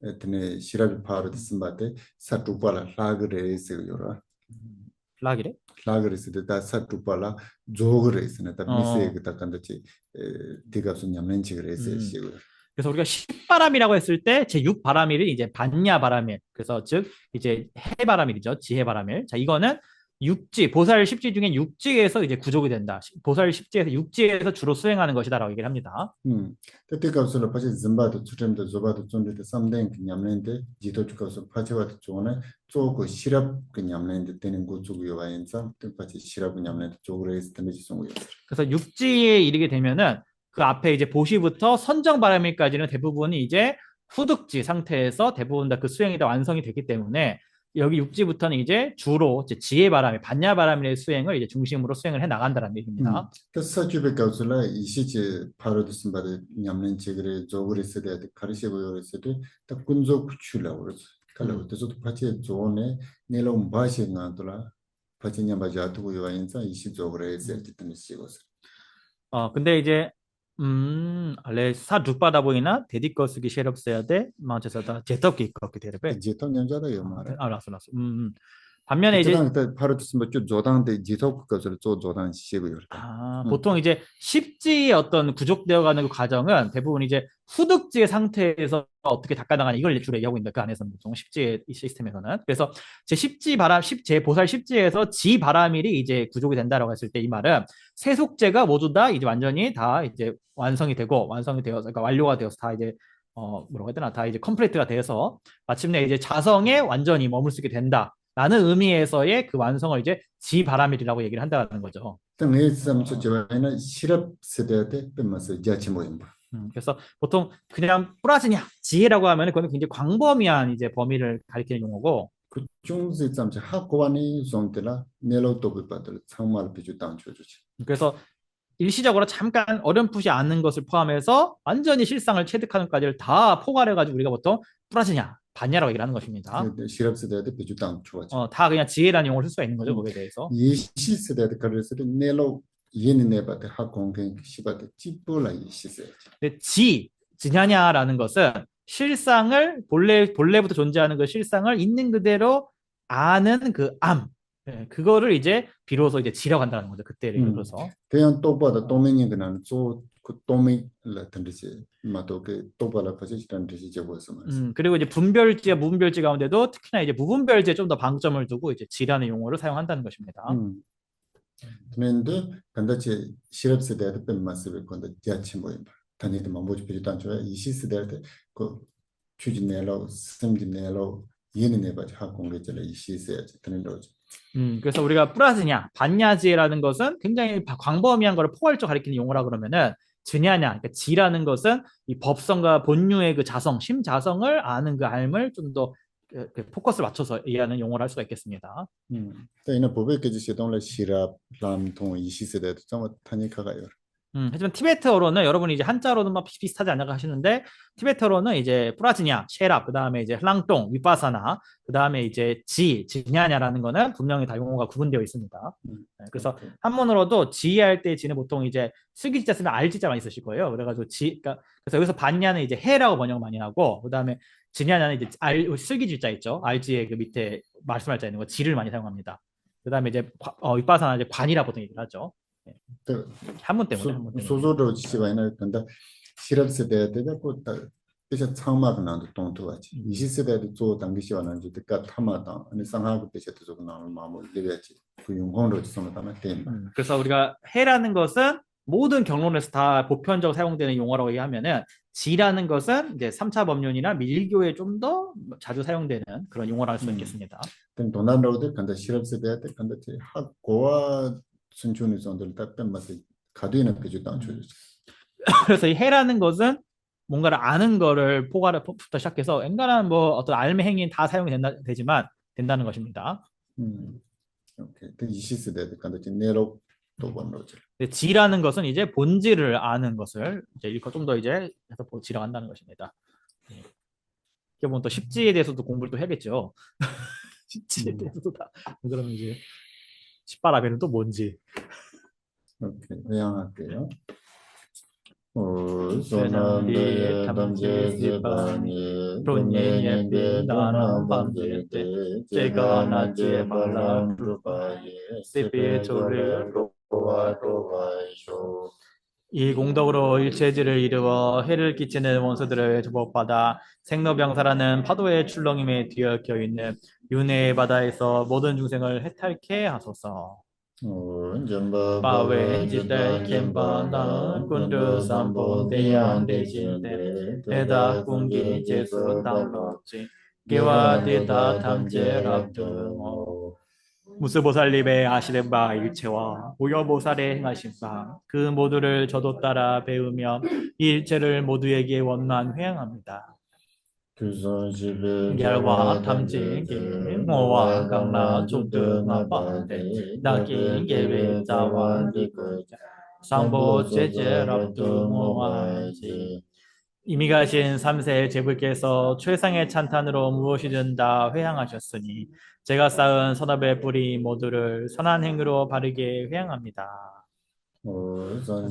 에트네 시라비 파르도 심바데 사투발라 라그레스요라 라기래? 라그레스데 다 사투발라 조그레스네 다 미세 그다 간다치 디가스 냠렌치 그레스 시고 그래서 우리가 십바람이라고 했을 때 제6바람일이 이제 반야바람일. 그래서 즉 이제 해바람일이죠. 지해바람일. 자, 이거는 육지, 보살 십지 중에 육지에서 이제 구족이 된다. 보살 십지에서 육지에서 주로 수행하는 것이다라고 얘기를 합니다. 때때가서 파지 짐바도 추tem도 조바도 존데 삼된 냠렌데 지도 주가서 파지와도 좋네. 쪼고 시랍 그 냠렌데 되는 거 쪽이 와인자 또 파지 시랍 냠렌데 쪽으로 해서 되지 송고요. 그래서 육지에 이르게 되면은 그 앞에 이제 보시부터 선정바람일까지는 대부분이 이제 후득지 상태에서 대부분 다 그 수행이 다 완성이 됐기 때문에 여기 육지부터는 이제 주로 이제 지혜바람이 반야바람의 수행을 이제 중심으로 수행을 해 나간다는 얘기입니다. 그래서 주베가우슬라 이시제 파로도 심바데 냠렌치 그래 조그레스데 가르시고요 그래서도 딱 군조 구출라고 그러죠. 칼라고 그래서 파지 존에 내로 바시나돌라 파지냐 바자도 요인자 이시 조그레스 때문에 시고서. 근데 이제 알레 사 죽바다 보이나 데디꺼스기 셰럽세야 돼 마저서다 제떡기 있고 되레베 지토 년자다요 말아. 알았어. 반면에 이제 그때 파로도 심바 좀 조당데 지토 거서 조 조당 시고요. 보통 이제 십지의 어떤 구족되어가는 그 과정은 대부분 이제 후득지의 상태에서 어떻게 닦아나가는 이걸 주로 얘기하고 있는데 그 안에서는 보통 십지의 이 시스템에서는 그래서 제 십지 바람 제 보살 십지에서 지 바람일이 이제 구족이 된다라고 했을 때 이 말은 세속제가 모두 다 이제 완전히 다 이제 완성이 되어서 그러니까 완료가 되어서 다 이제 뭐라고 해야 되나 다 이제 컴플리트가 돼서 마침내 이제 자성에 완전히 머물 수 있게 된다. 라는 의미에서의 그 완성을 이제 지바람일이라고 얘기를 한다는 거죠. 내 삼초 저에는 시럽 세대한테 뺀마서 자치 모임. 그래서 보통 그냥 플라즈냐 지혜라고 하면 그거는 굉장히 광범위한 이제 범위를 가리키는 용어고 그 중세 잠시 학고안이 zon텔라 넬로토브 바들 정말 비주 당초주지. 그래서 일시적으로 잠깐 어렴풋이 아는 것을 포함해서 완전히 실상을 체득하는까지를 다 포괄해가지고 우리가 보통 플라즈냐 반야라고 얘기를 하는 것입니다. 시럽 세대한테 비주 당초지. 다 그냥 지혜라는 용어를 쓸 수가 있는 거죠. 거기에 대해서. 이 시세대한테 그래서 넬로 예니네바데 학공경 시바데 찌뿔라 이 시세. 근데 지냐냐라는 것은 실상을 본래부터 존재하는 그 실상을 있는 그대로 아는 그 그거를 이제 비로소 이제 지라고 한다는 거죠. 그때를 이끌어서. 대한 똑바다 도면이 그냥 그 도면라 던지지 마도 그 똑바라 파지시란 듯이 제고서 말이야. 그리고 이제 분별지와 무분별지 가운데도 특히나 이제 무분별지에 좀 더 방점을 두고 이제 지라는 용어를 사용한다는 것입니다. 그런데 간다치 시럽 세대한테 뺀마스를 건다 자치 모임. 단위도 뭐지 비주 당초에 이 시세대한테 그 추진내로 심진내로 예니네바지 학공계절에 이 시세야지 되는 거죠. 그래서 우리가 플라즈냐, 반야지라는 것은 굉장히 광범위한 것을 포괄적으로 가리키는 용어라 그러면은 지냐냐, 그러니까 지라는 것은 이 법성과 본유의 그 자성, 심자성을 아는 그 알을 좀 더 포커스를 맞춰서 이해하는 용어를 할 수가 있겠습니다. 또 이나 보백까지 시동을 시랍 람통 이 시세대도 좀 타니카가요. 하지만 티베트어로는 여러분이 이제 한자로는 막 비슷하지 않냐고 하시는데 티베트어로는 이제 프라지냐, 셰랍, 그다음에 이제 흘랑똥, 위파사나, 그다음에 이제 지냐냐라는 거는 분명히 다 용어가 구분되어 있습니다. 네, 그래서 오케이. 한문으로도 지할 때 지는 보통 이제 슬기지자 쓰면 알지자 많이 쓰실 거예요. 그래가지고 그러니까 그래서 여기서 반냐는 이제 해라고 번역 많이 하고 그다음에 지냐냐는 이제 슬기지자 있죠. 알지의 그 밑에 말씀할 자 있는 거 지를 많이 사용합니다. 그다음에 이제 위파사나 이제 관이라 보통 얘기를 하죠. 네, 그 한문 때문에 한문 때문에. 소소로 지바이나 근데 실업세대 때가 곧다 뜻이 창마가 나도 동토같이 20세대도 조 당기시와는 그러니까 타마다 아니 상하고 뜻에도 조금 나올 마음을 리베지 그 용공으로 지성하다는 게임. 그래서 우리가 해라는 것은 모든 경론에서 다 보편적으로 사용되는 용어라고 얘기하면은 지라는 것은 이제 3차 법륜이나 밀교에 좀 더 자주 사용되는 그런 용어라 할 수 있겠습니다. 그 도난로드 근데 실업세대 때 근데 학고와 순촌이 정도를 답변 맛에 가두이는 그주도 안 줘요. 그래서 이 해라는 것은 뭔가를 아는 거를 포괄부터 시작해서 엔간한 뭐 어떤 알매 행위 다 사용이 된다는 것입니다. 오케이. 그 20세대 때 근데 내로 또 번로지. 근데 지라는 것은 이제 본질을 아는 것을 이제 일컬 좀더 이제 해서 지라고 한다는 것입니다. 예. 이렇게 보면 또 십지에 대해서도 공부를 또 해야겠죠. 십지에 대해서도 다. 그러면 이제 십바라베는 또 뭔지. 오케이. 외양할게요. 소나비에 탐지지방이 론예예 빈다나 밤제때 제가 나지에 발라 루바예 세비에 조를 로와로와이쇼 이 공덕으로 일체질을 이루어 해를 끼치는 원수들을 조법받아 생로병사라는 파도의 출렁임에 뒤엉켜 있는 윤회의 바다에서 모든 중생을 해탈케 하소서. 바웨 지대 켐바나 군두 삼보 대양 대신대 대다 군기 제수 당로지 개와 대다 탐제 랍등호 무스보살님의 아시는 바 일체와 무여보살의 행하신 바 그 모두를 저도 따라 배우며 이 일체를 모두에게 원만 회양합니다. 결과 탐지 모와 강나 중등아 바데 나기 예외 자완 리그자 삼보 제제랍등호와지 이미 가신 삼세 제불께서 최상의 찬탄으로 무엇이든 다 회양하셨으니 제가 쌓은 선업의 뿌리 모두를 선한 행위로 바르게 회양합니다.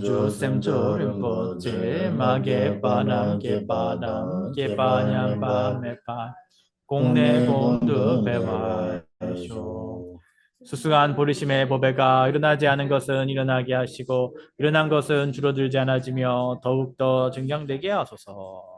주sem주 rinpoche 마게 바남 게바남 게바냥 바메파 공내 공두 배와쇼 수수한 보리심의 보배가 일어나지 않은 것은 일어나게 하시고 일어난 것은 줄어들지 않아지며 더욱더 증강되게 하소서.